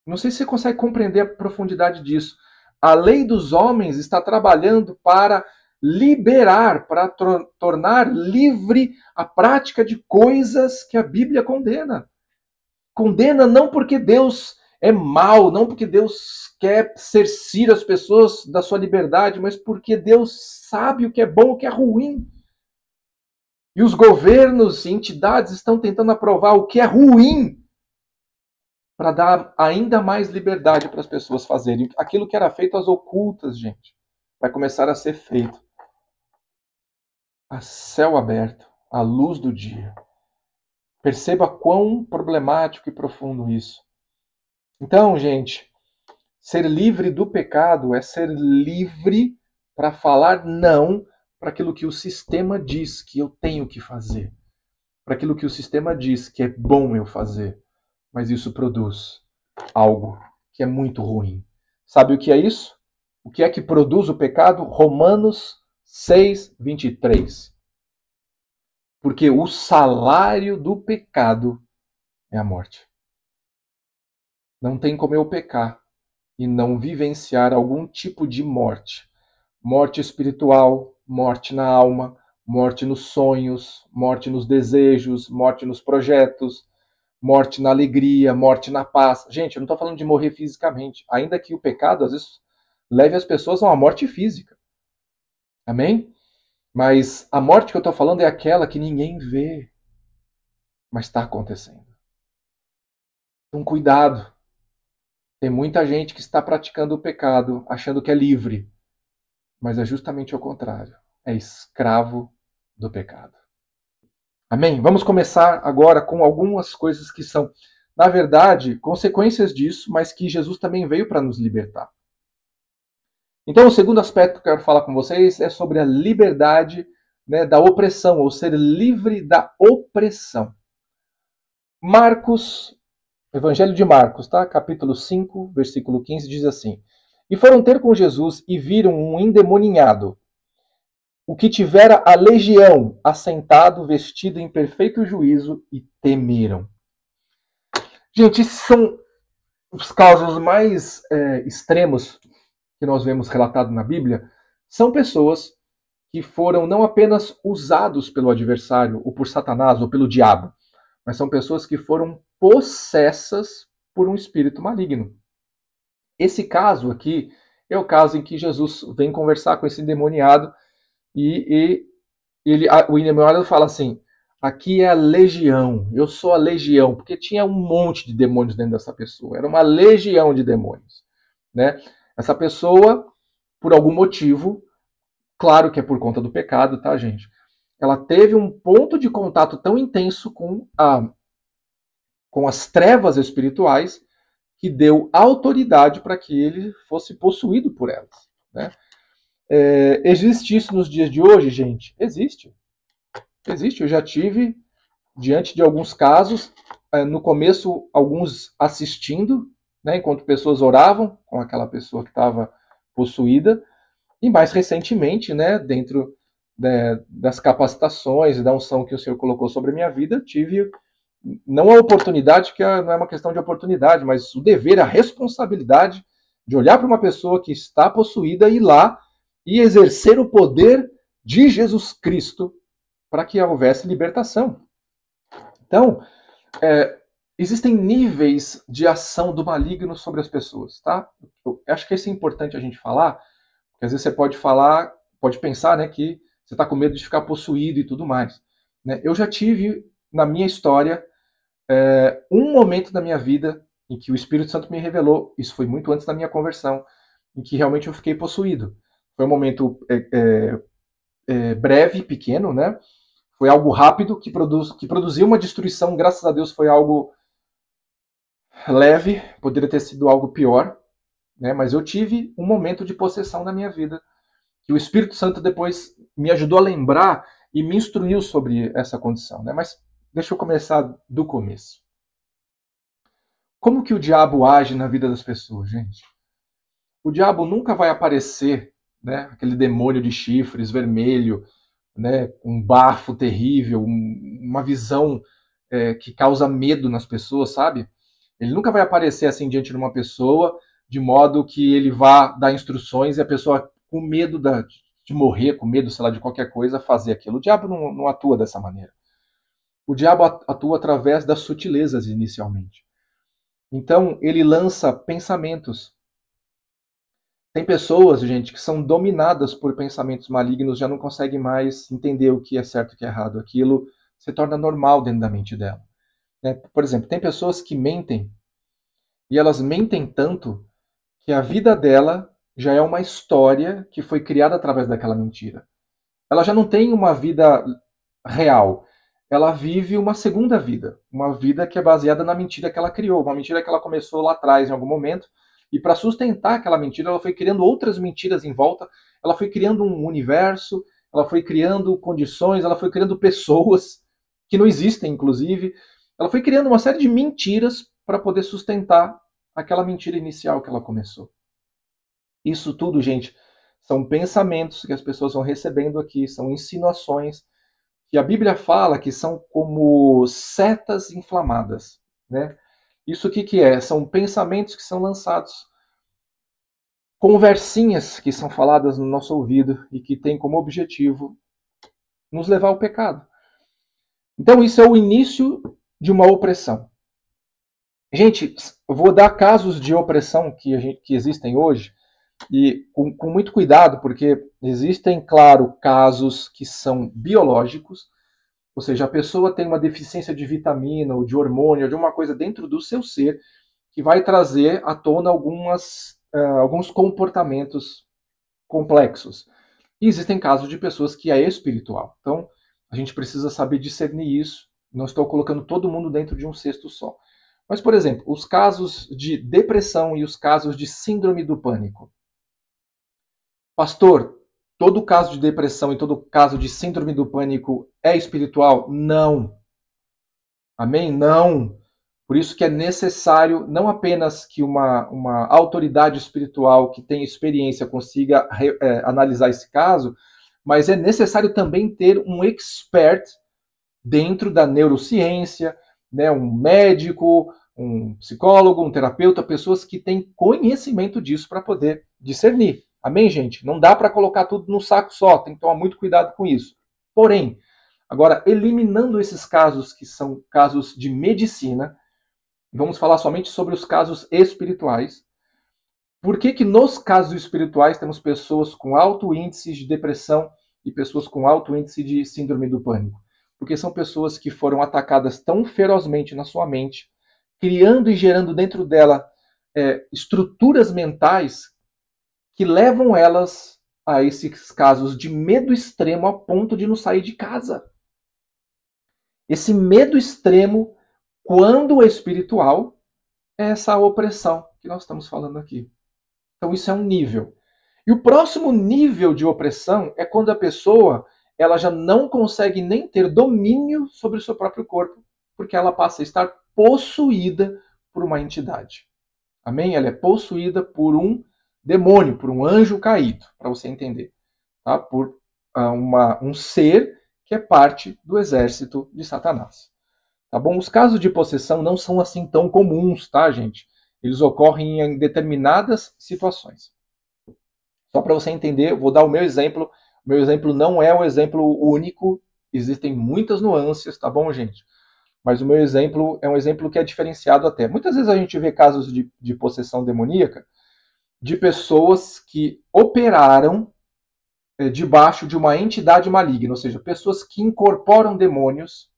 S1: Não sei se você consegue compreender a profundidade disso. A lei dos homens está trabalhando para liberar, para tornar livre a prática de coisas que a Bíblia condena. Condena não porque Deus é mau, não porque Deus quer cercear as pessoas da sua liberdade, mas porque Deus sabe o que é bom e o que é ruim. E os governos e entidades estão tentando aprovar o que é ruim para dar ainda mais liberdade para as pessoas fazerem. Aquilo que era feito às ocultas, gente, vai começar a ser feito a céu aberto, à luz do dia. Perceba quão problemático e profundo isso. Então, gente, ser livre do pecado é ser livre para falar não para aquilo que o sistema diz que eu tenho que fazer, para aquilo que o sistema diz que é bom eu fazer, mas isso produz algo que é muito ruim. Sabe o que é isso? O que é que produz o pecado? Romanos 6, 23. Porque o salário do pecado é a morte. Não tem como eu pecar e não vivenciar algum tipo de morte. Morte espiritual, morte na alma, morte nos sonhos, morte nos desejos, morte nos projetos, morte na alegria, morte na paz. Gente, eu não estou falando de morrer fisicamente, ainda que o pecado, às vezes, leve as pessoas a uma morte física. Amém? Mas a morte que eu estou falando é aquela que ninguém vê, mas está acontecendo. Então, cuidado. Tem muita gente que está praticando o pecado, achando que é livre, mas é justamente o contrário. É escravo do pecado. Amém? Vamos começar agora com algumas coisas que são, na verdade, consequências disso, mas que Jesus também veio para nos libertar. Então, o segundo aspecto que eu quero falar com vocês é sobre a liberdade, né, da opressão, ou ser livre da opressão. Marcos, Evangelho de Marcos, tá? Capítulo 5, versículo 15, diz assim: E foram ter com Jesus e viram um endemoninhado, o que tivera a legião, assentado, vestido em perfeito juízo, e temeram. Gente, esses são os casos mais extremos que nós vemos relatado na Bíblia. São pessoas que foram não apenas usados pelo adversário, ou por Satanás, ou pelo diabo, mas são pessoas que foram possessas por um espírito maligno. Esse caso aqui é o caso em que Jesus vem conversar com esse endemoniado e o endemoniado fala assim: aqui é a legião, eu sou a legião, porque tinha um monte de demônios dentro dessa pessoa, era uma legião de demônios, né? Essa pessoa, por algum motivo, claro que é por conta do pecado, tá, gente? Ela teve um ponto de contato tão intenso com as trevas espirituais que deu autoridade para que ele fosse possuído por elas, né? Existe isso nos dias de hoje, gente? Existe. Existe. Eu já tive, diante de alguns casos, no começo, alguns assistindo, né, enquanto pessoas oravam com aquela pessoa que estava possuída, e mais recentemente, né, dentro das capacitações e da unção que o Senhor colocou sobre a minha vida, eu tive não a oportunidade, que não é uma questão de oportunidade, mas o dever, a responsabilidade de olhar para uma pessoa que está possuída e ir lá e exercer o poder de Jesus Cristo para que houvesse libertação. Então, existem níveis de ação do maligno sobre as pessoas, tá? Eu acho que isso é importante a gente falar, porque às vezes você pode pensar, né, que você está com medo de ficar possuído e tudo mais. Né? Eu já tive, na minha história, um momento da minha vida em que o Espírito Santo me revelou, isso foi muito antes da minha conversão, em que realmente eu fiquei possuído. Foi um momento breve, pequeno, né? Foi algo rápido que produziu uma destruição, graças a Deus foi algo leve, poderia ter sido algo pior, né? Mas eu tive um momento de possessão na minha vida, que o Espírito Santo depois me ajudou a lembrar e me instruiu sobre essa condição, né? Mas deixa eu começar do começo. Como que o diabo age na vida das pessoas, gente? O diabo nunca vai aparecer, né? Aquele demônio de chifres vermelho, né? Um bafo terrível, uma visão que causa medo nas pessoas, sabe? Ele nunca vai aparecer assim diante de uma pessoa, de modo que ele vá dar instruções e a pessoa, com medo de morrer, com medo, sei lá, de qualquer coisa, fazer aquilo. O diabo não atua dessa maneira. O diabo atua através das sutilezas inicialmente. Então, ele lança pensamentos. Tem pessoas, gente, que são dominadas por pensamentos malignos, já não conseguem mais entender o que é certo e o que é errado. Aquilo se torna normal dentro da mente dela. Por exemplo, tem pessoas que mentem, e elas mentem tanto que a vida dela já é uma história que foi criada através daquela mentira. Ela já não tem uma vida real. Ela vive uma segunda vida, uma vida que é baseada na mentira que ela criou, uma mentira que ela começou lá atrás em algum momento, e para sustentar aquela mentira, ela foi criando outras mentiras em volta, ela foi criando um universo, ela foi criando condições, ela foi criando pessoas que não existem, inclusive. Ela foi criando uma série de mentiras para poder sustentar aquela mentira inicial que ela começou. Isso tudo, gente, são pensamentos que as pessoas vão recebendo aqui, são insinuações que a Bíblia fala que são como setas inflamadas, né? Isso que é? São pensamentos que são lançados, conversinhas que são faladas no nosso ouvido e que têm como objetivo nos levar ao pecado. Então isso é o início de uma opressão. Gente, eu vou dar casos de opressão que existem hoje, e com muito cuidado, porque existem, claro, casos que são biológicos, ou seja, a pessoa tem uma deficiência de vitamina ou de hormônio, ou de uma coisa dentro do seu ser que vai trazer à tona alguns comportamentos complexos. E existem casos de pessoas que é espiritual. Então, a gente precisa saber discernir isso. Não estou colocando todo mundo dentro de um cesto só. Mas, por exemplo, os casos de depressão e os casos de síndrome do pânico. Pastor, todo caso de depressão e todo caso de síndrome do pânico é espiritual? Não. Amém? Não. Por isso que é necessário não apenas que uma autoridade espiritual que tem experiência consiga analisar esse caso, mas é necessário também ter um expert dentro da neurociência, né, um médico, um psicólogo, um terapeuta, pessoas que têm conhecimento disso para poder discernir. Amém, gente? Não dá para colocar tudo num saco só, tem que tomar muito cuidado com isso. Porém, agora, eliminando esses casos que são casos de medicina, vamos falar somente sobre os casos espirituais. Por que nos casos espirituais temos pessoas com alto índice de depressão e pessoas com alto índice de síndrome do pânico? Porque são pessoas que foram atacadas tão ferozmente na sua mente, criando e gerando dentro dela estruturas mentais que levam elas a esses casos de medo extremo a ponto de não sair de casa. Esse medo extremo, quando é espiritual, é essa opressão que nós estamos falando aqui. Então isso é um nível. E o próximo nível de opressão é quando a pessoa ela já não consegue nem ter domínio sobre o seu próprio corpo, porque ela passa a estar possuída por uma entidade. Amém? Ela é possuída por um demônio, por um anjo caído, para você entender. Tá? Por um ser que é parte do exército de Satanás. Tá bom? Os casos de possessão não são assim tão comuns, tá, gente? Eles ocorrem em determinadas situações. Só para você entender, eu vou dar o meu exemplo. O meu exemplo não é um exemplo único, existem muitas nuances, tá bom, gente? Mas o meu exemplo é um exemplo que é diferenciado até. Muitas vezes a gente vê casos de possessão demoníaca de pessoas que operaram debaixo de uma entidade maligna, ou seja, pessoas que incorporam demônios,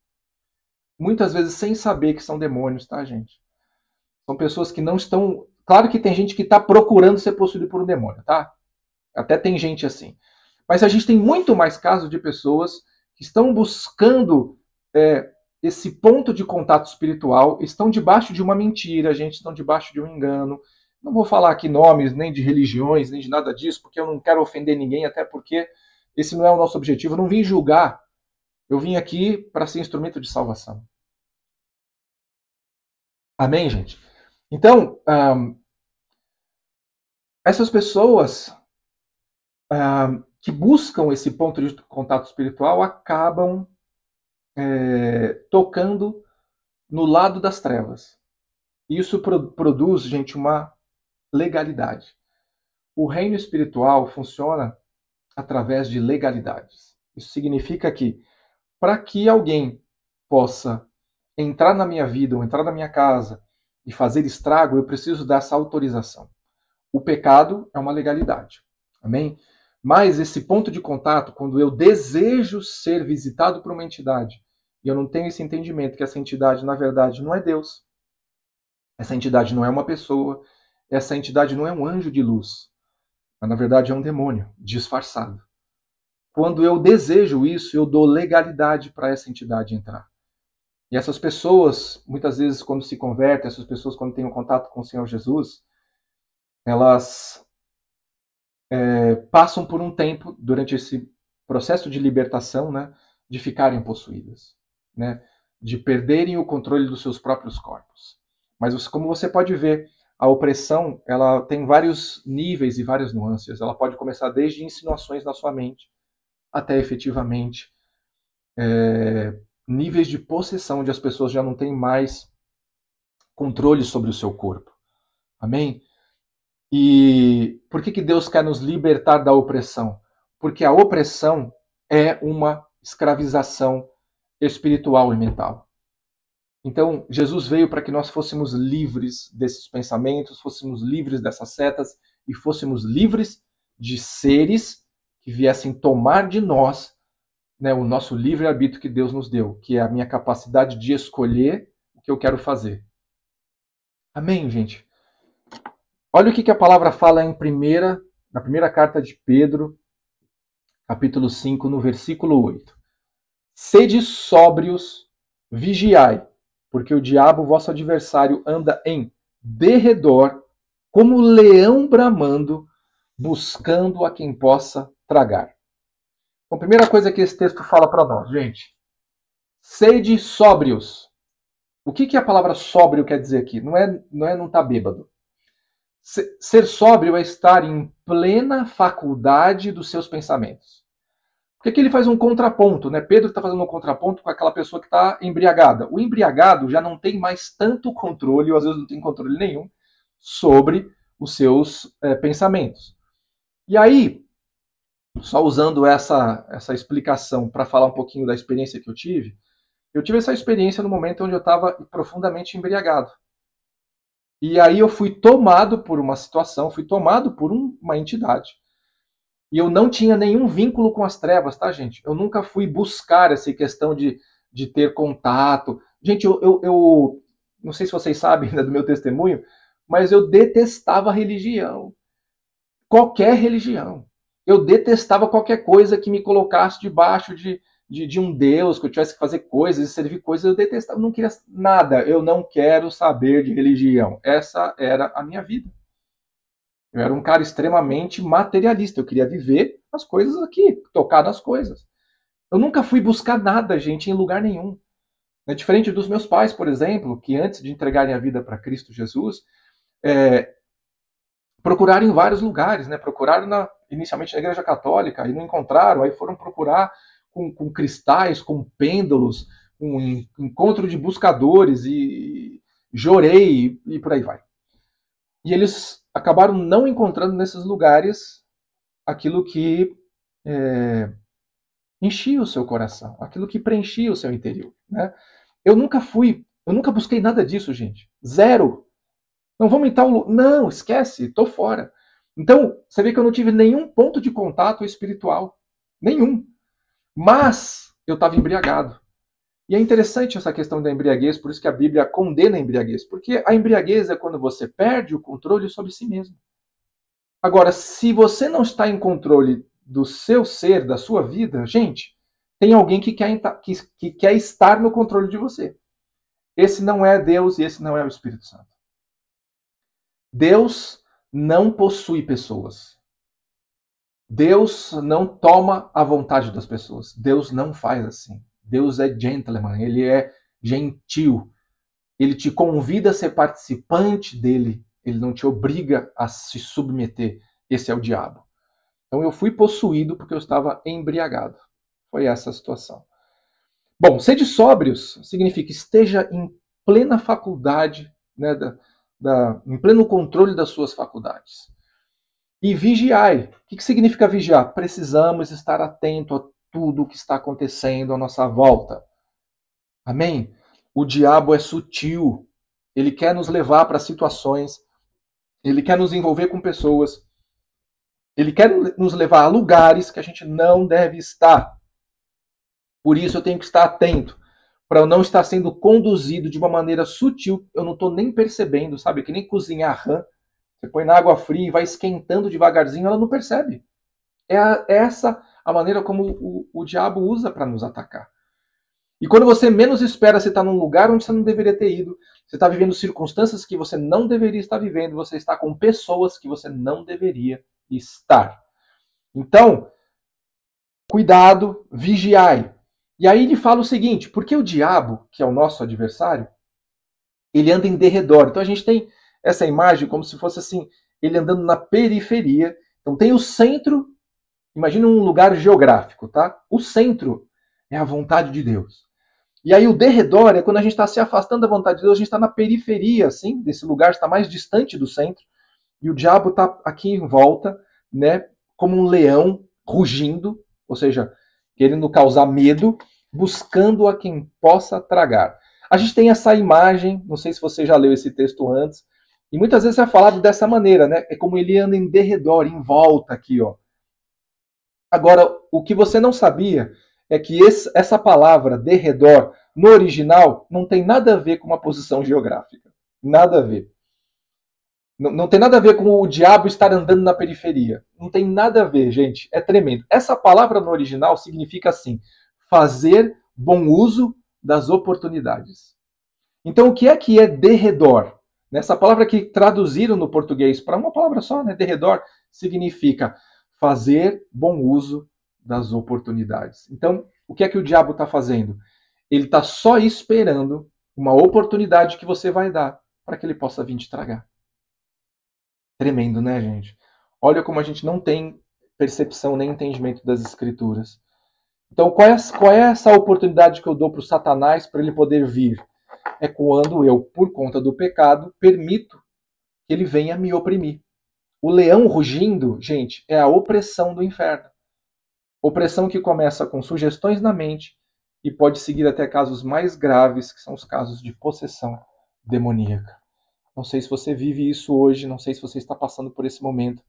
S1: muitas vezes sem saber que são demônios, tá, gente? São pessoas que não estão... Claro que tem gente que está procurando ser possuído por um demônio, tá? Até tem gente assim. Mas a gente tem muito mais casos de pessoas que estão buscando esse ponto de contato espiritual, estão debaixo de uma mentira, gente, estão debaixo de um engano. Não vou falar aqui nomes, nem de religiões, nem de nada disso, porque eu não quero ofender ninguém, até porque esse não é o nosso objetivo. Eu não vim julgar, eu vim aqui para ser instrumento de salvação. Amém, gente? Então, essas pessoas que buscam esse ponto de contato espiritual acabam tocando no lado das trevas. Isso produz, gente, uma legalidade. O reino espiritual funciona através de legalidades. Isso significa que, para que alguém possa entrar na minha vida ou entrar na minha casa e fazer estrago, eu preciso dessa autorização. O pecado é uma legalidade. Amém? Mas esse ponto de contato, quando eu desejo ser visitado por uma entidade, e eu não tenho esse entendimento que essa entidade, na verdade, não é Deus, essa entidade não é uma pessoa, essa entidade não é um anjo de luz, mas na verdade é um demônio disfarçado. Quando eu desejo isso, eu dou legalidade para essa entidade entrar. E essas pessoas, muitas vezes, quando se convertem, essas pessoas, quando têm um contato com o Senhor Jesus, elas passam por um tempo, durante esse processo de libertação, né, de ficarem possuídas, né, de perderem o controle dos seus próprios corpos. Mas, como você pode ver, a opressão ela tem vários níveis e várias nuances. Ela pode começar desde insinuações na sua mente, até efetivamente níveis de possessão, onde as pessoas já não têm mais controle sobre o seu corpo. Amém? E por que Deus quer nos libertar da opressão? Porque a opressão é uma escravização espiritual e mental. Então, Jesus veio para que nós fôssemos livres desses pensamentos, fôssemos livres dessas setas e fôssemos livres de seres que viessem tomar de nós, né, o nosso livre-arbítrio que Deus nos deu, que é a minha capacidade de escolher o que eu quero fazer. Amém, gente? Olha o que a palavra fala na primeira carta de Pedro, capítulo 5, no versículo 8. Sede sóbrios, vigiai, porque o diabo, vosso adversário, anda em derredor, como leão bramando, buscando a quem possa tragar. Então, a primeira coisa que esse texto fala para nós, gente, sede sóbrios. O que a palavra sóbrio quer dizer aqui? Não é não estar bêbado. Ser sóbrio é estar em plena faculdade dos seus pensamentos. Porque aqui ele faz um contraponto, né? Pedro está fazendo um contraponto com aquela pessoa que está embriagada. O embriagado já não tem mais tanto controle, ou às vezes não tem controle nenhum, sobre os seus pensamentos. E aí, só usando essa explicação para falar um pouquinho da experiência que eu tive essa experiência no momento onde eu estava profundamente embriagado. E aí eu fui tomado por uma situação, fui tomado por uma entidade. E eu não tinha nenhum vínculo com as trevas, tá, gente? Eu nunca fui buscar essa questão de ter contato. Gente, eu não sei se vocês sabem ainda do meu testemunho, mas eu detestava religião. Qualquer religião. Eu detestava qualquer coisa que me colocasse debaixo de um Deus, que eu tivesse que fazer coisas e servir coisas. Eu detestava, não queria nada. Eu não quero saber de religião. Essa era a minha vida. Eu era um cara extremamente materialista. Eu queria viver as coisas aqui, tocar nas coisas. Eu nunca fui buscar nada, gente, em lugar nenhum. É diferente dos meus pais, por exemplo, que antes de entregarem a vida para Cristo Jesus, procuraram em vários lugares, né? Procuraram inicialmente na Igreja Católica e não encontraram, aí foram procurar com cristais, com pêndulos, com encontro de buscadores e jorei e por aí vai. E eles acabaram não encontrando nesses lugares aquilo que enchia o seu coração, aquilo que preenchia o seu interior. Né? Eu nunca busquei nada disso, gente. Zero. Não vamos em tal. Não, esquece, tô fora. Então, você vê que eu não tive nenhum ponto de contato espiritual. Nenhum. Mas eu estava embriagado. E é interessante essa questão da embriaguez, por isso que a Bíblia condena a embriaguez. Porque a embriaguez é quando você perde o controle sobre si mesmo. Agora, se você não está em controle do seu ser, da sua vida, gente, tem alguém que quer estar no controle de você. Esse não é Deus e esse não é o Espírito Santo. Deus não possui pessoas. Deus não toma a vontade das pessoas. Deus não faz assim. Deus é gentleman, ele é gentil. Ele te convida a ser participante dele. Ele não te obriga a se submeter. Esse é o diabo. Então eu fui possuído porque eu estava embriagado. Foi essa a situação. Bom, sede sóbrios significa esteja em plena faculdade, né, em pleno controle das suas faculdades. E vigiai. O que significa vigiar? Precisamos estar atento a tudo o que está acontecendo à nossa volta. Amém? O diabo é sutil. Ele quer nos levar para situações. Ele quer nos envolver com pessoas. Ele quer nos levar a lugares que a gente não deve estar. Por isso eu tenho que estar atento. Para eu não estar sendo conduzido de uma maneira sutil. Eu não estou nem percebendo, sabe? Que nem cozinhar rã. Você põe na água fria e vai esquentando devagarzinho, ela não percebe. É essa a maneira como o diabo usa para nos atacar. E quando você menos espera, você está num lugar onde você não deveria ter ido, você está vivendo circunstâncias que você não deveria estar vivendo, você está com pessoas que você não deveria estar. Então, cuidado, vigiai. E aí ele fala o seguinte, porque o diabo, que é o nosso adversário, ele anda em derredor. Então a gente tem essa imagem como se fosse assim, ele andando na periferia. Então tem o centro, imagina um lugar geográfico, tá? O centro é a vontade de Deus. E aí o derredor é quando a gente está se afastando da vontade de Deus, a gente está na periferia, assim, desse lugar, está mais distante do centro. E o diabo está aqui em volta, né? Como um leão rugindo, ou seja, querendo causar medo, buscando a quem possa tragar. A gente tem essa imagem, não sei se você já leu esse texto antes, e muitas vezes é falado dessa maneira, né? É como ele anda em derredor, em volta aqui, ó. Agora, o que você não sabia é que essa palavra derredor, no original, não tem nada a ver com uma posição geográfica. Nada a ver. Não tem nada a ver com o diabo estar andando na periferia. Não tem nada a ver, gente. É tremendo. Essa palavra no original significa assim, fazer bom uso das oportunidades. Então, o que é derredor? Essa palavra que traduziram no português para uma palavra só, né? Derredor, significa fazer bom uso das oportunidades. Então, o que é que o diabo está fazendo? Ele está só esperando uma oportunidade que você vai dar para que ele possa vir te tragar. Tremendo, né, gente? Olha como a gente não tem percepção nem entendimento das escrituras. Então, qual é essa oportunidade que eu dou para o Satanás para ele poder vir? É quando eu, por conta do pecado, permito que ele venha me oprimir. O leão rugindo, gente, é a opressão do inferno. Opressão que começa com sugestões na mente e pode seguir até casos mais graves, que são os casos de possessão demoníaca. Não sei se você vive isso hoje, não sei se você está passando por esse momento,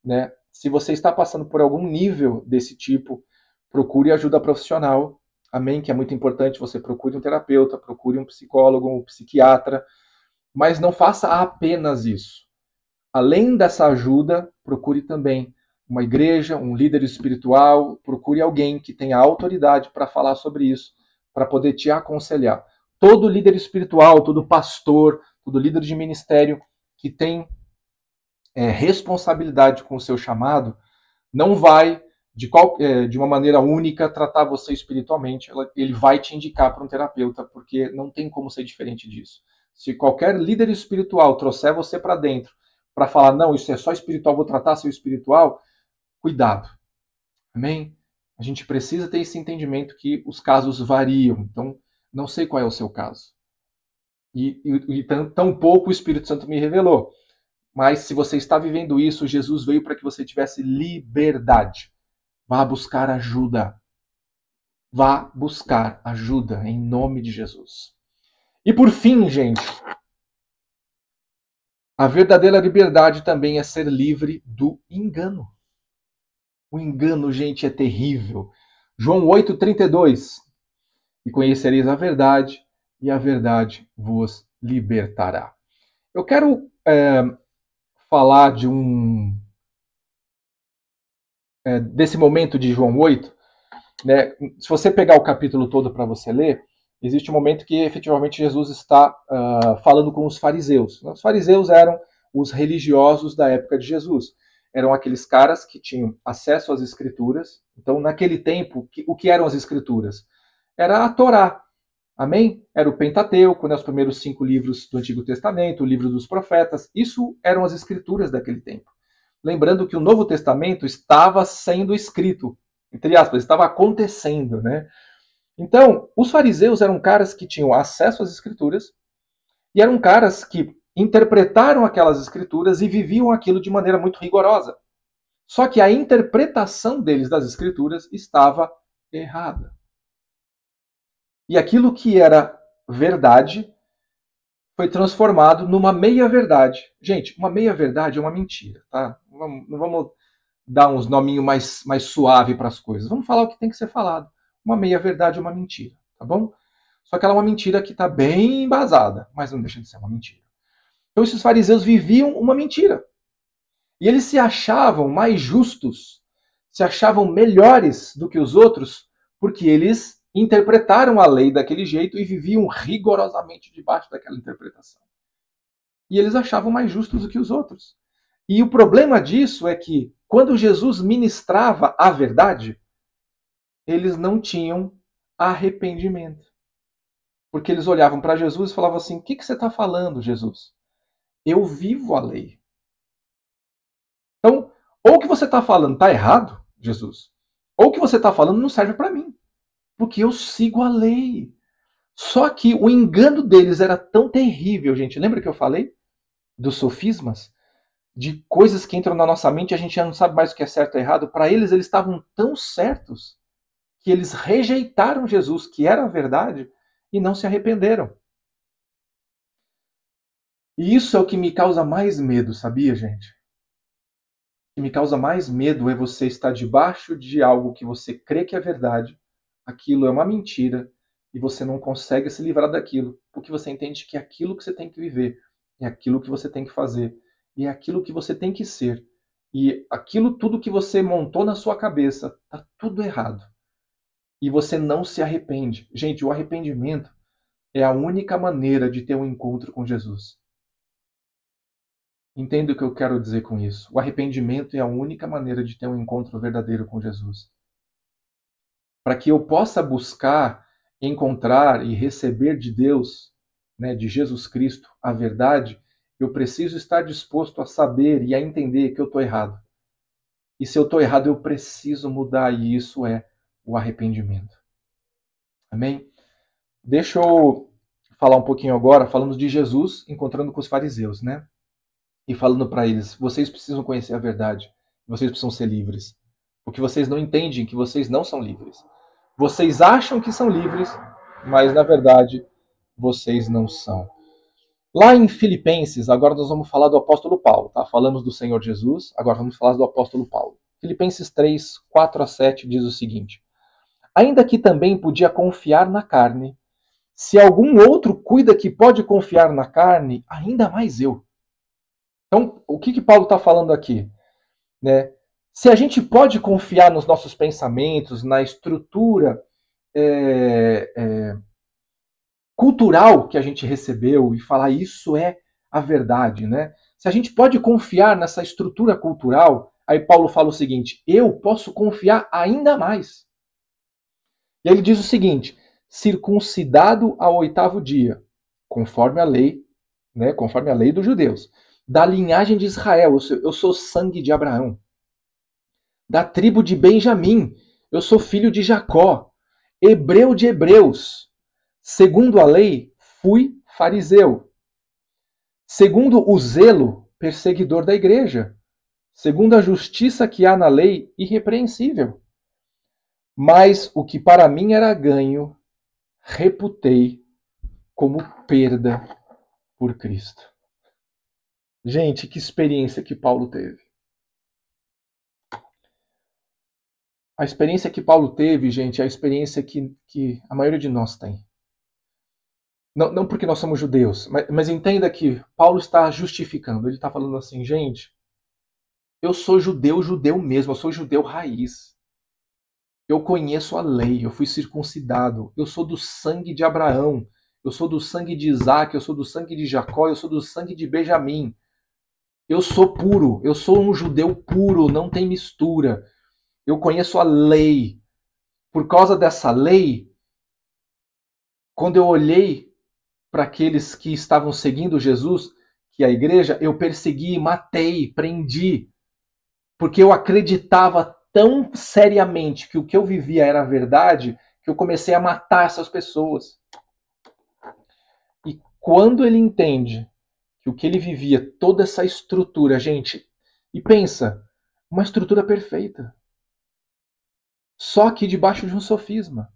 S1: né? Se você está passando por algum nível desse tipo, procure ajuda profissional. Amém? Que é muito importante, você procure um terapeuta, procure um psicólogo, um psiquiatra, mas não faça apenas isso. Além dessa ajuda, procure também uma igreja, um líder espiritual, procure alguém que tenha autoridade para falar sobre isso, para poder te aconselhar. Todo líder espiritual, todo pastor, todo líder de ministério que tem responsabilidade com o seu chamado, não vai, de uma maneira única, tratar você espiritualmente. Ele vai te indicar para um terapeuta, porque não tem como ser diferente disso. Se qualquer líder espiritual trouxer você para dentro, para falar, não, isso é só espiritual, vou tratar seu espiritual, cuidado. Amém? A gente precisa ter esse entendimento que os casos variam. Então, não sei qual é o seu caso. E tão pouco o Espírito Santo me revelou. Mas se você está vivendo isso, Jesus veio para que você tivesse liberdade. Vá buscar ajuda. Vá buscar ajuda em nome de Jesus. E por fim, gente, a verdadeira liberdade também é ser livre do engano. O engano, gente, é terrível. João 8,32. E conhecereis a verdade, e a verdade vos libertará. Eu quero falar desse momento de João 8. Né? Se você pegar o capítulo todo para você ler, existe um momento que efetivamente Jesus está falando com os fariseus. Os fariseus eram os religiosos da época de Jesus. Eram aqueles caras que tinham acesso às escrituras. Então, naquele tempo, o que eram as escrituras? Era a Torá. Amém? Era o Pentateuco, né, os primeiros 5 livros do Antigo Testamento, o livro dos profetas. Isso eram as escrituras daquele tempo. Lembrando que o Novo Testamento estava sendo escrito, entre aspas, estava acontecendo, né? Então, os fariseus eram caras que tinham acesso às escrituras e eram caras que interpretaram aquelas escrituras e viviam aquilo de maneira muito rigorosa. Só que a interpretação deles das escrituras estava errada. E aquilo que era verdade foi transformado numa meia-verdade. Gente, uma meia-verdade é uma mentira, tá? Não vamos dar uns nominhos mais suave para as coisas. Vamos falar o que tem que ser falado. Uma meia-verdade é uma mentira, tá bom? Só que ela é uma mentira que está bem embasada, mas não deixa de ser uma mentira. Então esses fariseus viviam uma mentira. E eles se achavam mais justos, se achavam melhores do que os outros, porque eles interpretaram a lei daquele jeito e viviam rigorosamente debaixo daquela interpretação. E eles achavam mais justos do que os outros. E o problema disso é que, quando Jesus ministrava a verdade, eles não tinham arrependimento. Porque eles olhavam para Jesus e falavam assim: o que você está falando, Jesus? Eu vivo a lei. Então, ou o que você está falando está errado, Jesus, ou o que você está falando não serve para mim. Porque eu sigo a lei. Só que o engano deles era tão terrível, gente. Lembra que eu falei dos sofismas? De coisas que entram na nossa mente e a gente já não sabe mais o que é certo e errado. Para eles estavam tão certos que eles rejeitaram Jesus, que era a verdade, e não se arrependeram. E isso é o que me causa mais medo, sabia, gente? O que me causa mais medo é você estar debaixo de algo que você crê que é verdade, aquilo é uma mentira, e você não consegue se livrar daquilo, porque você entende que é aquilo que você tem que viver, é aquilo que você tem que fazer, e é aquilo que você tem que ser. E aquilo tudo que você montou na sua cabeça, tá tudo errado. E você não se arrepende. Gente, o arrependimento é a única maneira de ter um encontro com Jesus. Entenda o que eu quero dizer com isso. O arrependimento é a única maneira de ter um encontro verdadeiro com Jesus. Para que eu possa buscar, encontrar e receber de Deus, né, de Jesus Cristo, a verdade, eu preciso estar disposto a saber e a entender que eu estou errado. E se eu estou errado, eu preciso mudar, e isso é o arrependimento. Amém? Deixa eu falar um pouquinho agora, falando de Jesus encontrando com os fariseus, né? E falando para eles: vocês precisam conhecer a verdade, vocês precisam ser livres, porque vocês não entendem que vocês não são livres. Vocês acham que são livres, mas na verdade vocês não são. Lá em Filipenses, agora nós vamos falar do apóstolo Paulo, tá? Falamos do Senhor Jesus, agora vamos falar do apóstolo Paulo. Filipenses 3, 4-7 diz o seguinte: ainda que também podia confiar na carne, se algum outro cuida que pode confiar na carne, ainda mais eu. Então, o que Paulo está falando aqui? Né? Se a gente pode confiar nos nossos pensamentos, na estrutura cultural que a gente recebeu e falar isso é a verdade, né? Se a gente pode confiar nessa estrutura cultural, aí Paulo fala o seguinte: eu posso confiar ainda mais. E aí ele diz o seguinte: circuncidado ao 8º dia, conforme a lei, né? Conforme a lei dos judeus, da linhagem de Israel, eu sou sangue de Abraão. da tribo de Benjamim. Eu sou filho de Jacó, hebreu de hebreus. Segundo a lei, fui fariseu. Segundo o zelo, perseguidor da igreja. Segundo a justiça que há na lei, irrepreensível. Mas o que para mim era ganho, reputei como perda por Cristo. Gente, que experiência que Paulo teve. A experiência que Paulo teve, gente, é a experiência que a maioria de nós tem. Não porque nós somos judeus, mas entenda que Paulo está justificando. Ele está falando assim, gente, eu sou judeu, judeu mesmo, eu sou judeu raiz. Eu conheço a lei, eu fui circuncidado, eu sou do sangue de Abraão, eu sou do sangue de Isaac, eu sou do sangue de Jacó, eu sou do sangue de Benjamim. Eu sou puro, eu sou um judeu puro, não tem mistura. Eu conheço a lei. Por causa dessa lei, quando eu olhei para aqueles que estavam seguindo Jesus, que é a igreja, eu persegui, matei, prendi, porque eu acreditava tão seriamente que o que eu vivia era verdade, que eu comecei a matar essas pessoas. E quando ele entende que o que ele vivia, toda essa estrutura, gente, e pensa, uma estrutura perfeita. Só que debaixo de um sofisma.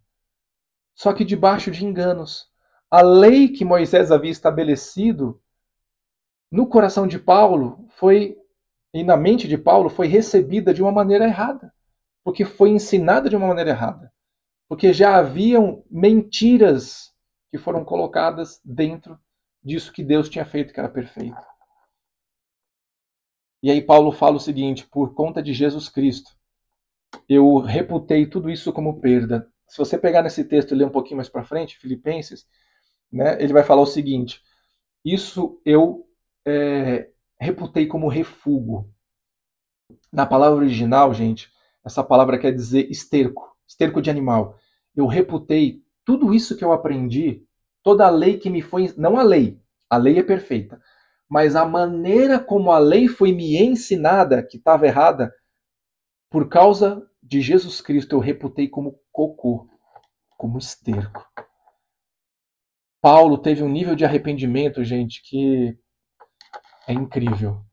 S1: Só que debaixo de enganos. A lei que Moisés havia estabelecido no coração de Paulo foi, e na mente de Paulo, foi recebida de uma maneira errada. Porque foi ensinada de uma maneira errada. Porque já haviam mentiras que foram colocadas dentro disso que Deus tinha feito, que era perfeito. E aí Paulo fala o seguinte, por conta de Jesus Cristo, eu reputei tudo isso como perda. Se você pegar nesse texto e ler um pouquinho mais para frente, Filipenses, né, ele vai falar o seguinte, isso eu reputei como refúgio. Na palavra original, gente, essa palavra quer dizer esterco, esterco de animal. Eu reputei tudo isso que eu aprendi, toda a lei que me foi... Não a lei é perfeita, mas a maneira como a lei foi me ensinada, que estava errada, por causa de Jesus Cristo, eu reputei como cocô, como esterco. Paulo teve um nível de arrependimento, gente, que é incrível.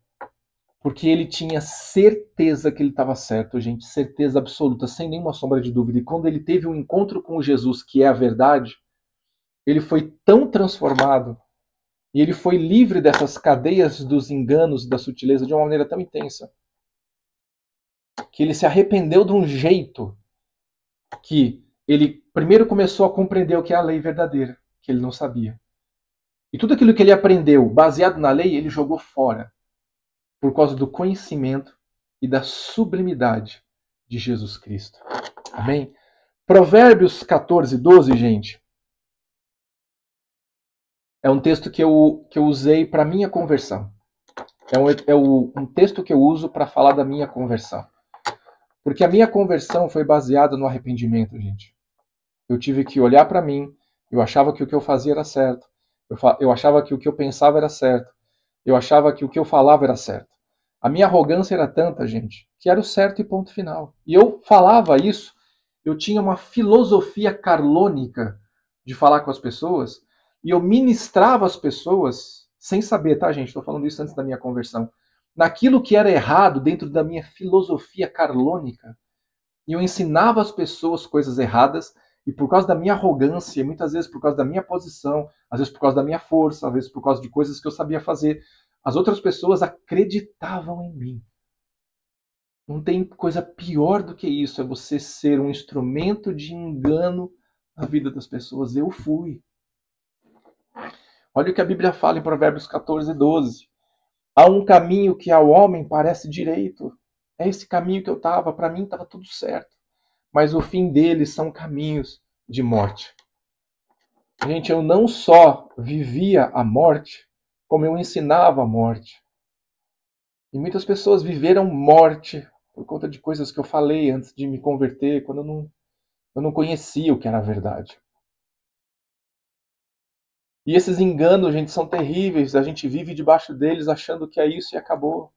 S1: Porque ele tinha certeza que ele estava certo, gente, certeza absoluta, sem nenhuma sombra de dúvida. E quando ele teve um encontro com Jesus, que é a verdade, ele foi tão transformado e ele foi livre dessas cadeias dos enganos e da sutileza de uma maneira tão intensa que ele se arrependeu de um jeito que ele primeiro começou a compreender o que é a lei verdadeira, que ele não sabia. E tudo aquilo que ele aprendeu baseado na lei, ele jogou fora por causa do conhecimento e da sublimidade de Jesus Cristo. Amém? Provérbios 14, 12, gente, é um texto que eu usei para minha conversão. Um texto que eu uso para falar da minha conversão. Porque a minha conversão foi baseada no arrependimento, gente. Eu tive que olhar para mim, eu achava que o que eu fazia era certo, eu achava que o que eu pensava era certo, eu achava que o que eu falava era certo. A minha arrogância era tanta, gente, que era o certo e ponto final. E eu falava isso, eu tinha uma filosofia carlônica de falar com as pessoas, e eu ministrava as pessoas, sem saber, tá, gente? Estou falando isso antes da minha conversão. Naquilo que era errado dentro da minha filosofia carlônica. E eu ensinava as pessoas coisas erradas, e por causa da minha arrogância, muitas vezes por causa da minha posição, às vezes por causa da minha força, às vezes por causa de coisas que eu sabia fazer, as outras pessoas acreditavam em mim. Não tem coisa pior do que isso, é você ser um instrumento de engano na vida das pessoas. Eu fui. Olha o que a Bíblia fala em Provérbios 14, 12. Há um caminho que ao homem parece direito. É esse caminho que eu estava, para mim estava tudo certo. Mas o fim deles são caminhos de morte. Gente, eu não só vivia a morte, como eu ensinava a morte. E muitas pessoas viveram morte por conta de coisas que eu falei antes de me converter, quando eu não conhecia o que era a verdade. E esses enganos, gente, são terríveis. A gente vive debaixo deles achando que é isso e acabou.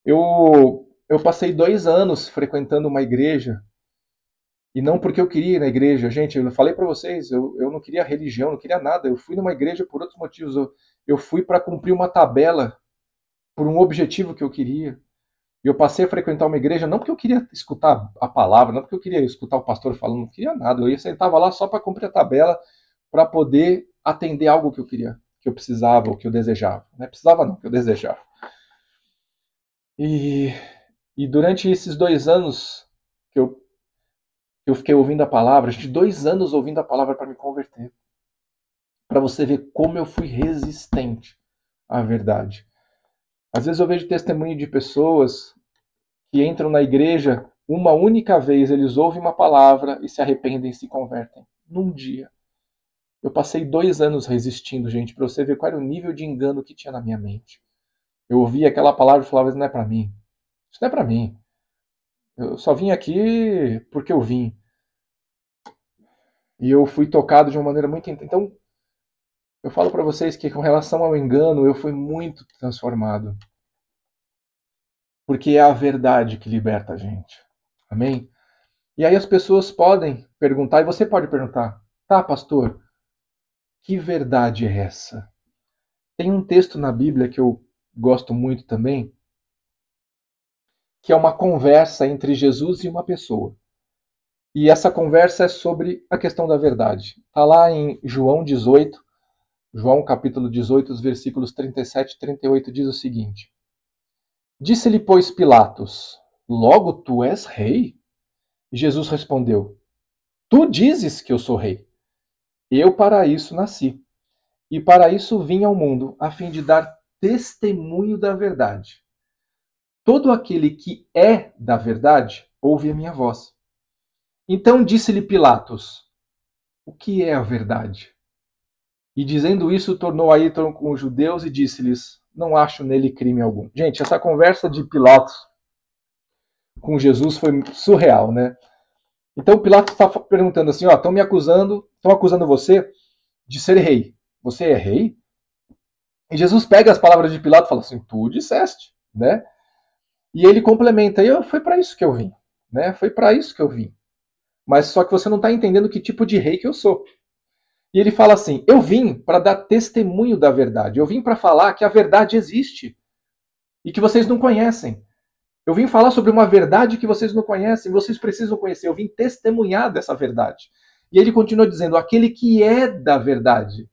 S1: Eu eu passei 2 anos frequentando uma igreja, e não porque eu queria ir na igreja. Gente, eu falei para vocês, eu não queria religião, não queria nada. Eu fui numa igreja por outros motivos. Eu fui para cumprir uma tabela por um objetivo que eu queria. E eu passei a frequentar uma igreja não porque eu queria escutar a palavra, não porque eu queria escutar o pastor falando, não queria nada. Eu sentava lá só para cumprir a tabela, para poder atender algo que eu queria, que eu precisava, ou que eu desejava. Não precisava não, que eu desejava. E, e durante esses 2 anos que eu fiquei ouvindo a palavra, de 2 anos ouvindo a palavra para me converter, para você ver como eu fui resistente à verdade. Às vezes eu vejo testemunho de pessoas que entram na igreja uma única vez, eles ouvem uma palavra e se arrependem e se convertem. Num dia. Eu passei 2 anos resistindo, gente, para você ver qual era o nível de engano que tinha na minha mente. Eu ouvia aquela palavra e falava, isso não é para mim. Isso não é para mim. Eu só vim aqui porque eu vim. E eu fui tocado de uma maneira muito... Então, eu falo para vocês que com relação ao engano, eu fui muito transformado. Porque é a verdade que liberta a gente. Amém? E aí as pessoas podem perguntar, e você pode perguntar, tá, pastor, que verdade é essa? Tem um texto na Bíblia que eu gosto muito também, que é uma conversa entre Jesus e uma pessoa. E essa conversa é sobre a questão da verdade. Está lá em João 18, João capítulo 18, os versículos 37 e 38, diz o seguinte: Disse-lhe, pois, Pilatos, logo tu és rei? E Jesus respondeu, tu dizes que eu sou rei. Eu para isso nasci. E para isso vim ao mundo, a fim de dar testemunho da verdade. Todo aquele que é da verdade, ouve a minha voz. Então disse-lhe Pilatos, o que é a verdade? E dizendo isso, tornou a ir com os judeus e disse-lhes, não acho nele crime algum. Gente, essa conversa de Pilatos com Jesus foi surreal, né? Então Pilatos está perguntando assim, ó, estão me acusando, estão acusando você de ser rei. Você é rei? E Jesus pega as palavras de Pilatos e fala assim, tu disseste, né? E ele complementa, foi para isso que eu vim, né? Foi para isso que eu vim. Mas só que você não está entendendo que tipo de rei que eu sou. E ele fala assim, eu vim para dar testemunho da verdade. Eu vim para falar que a verdade existe e que vocês não conhecem. Eu vim falar sobre uma verdade que vocês não conhecem, vocês precisam conhecer. Eu vim testemunhar dessa verdade. E ele continua dizendo, aquele que é da verdade.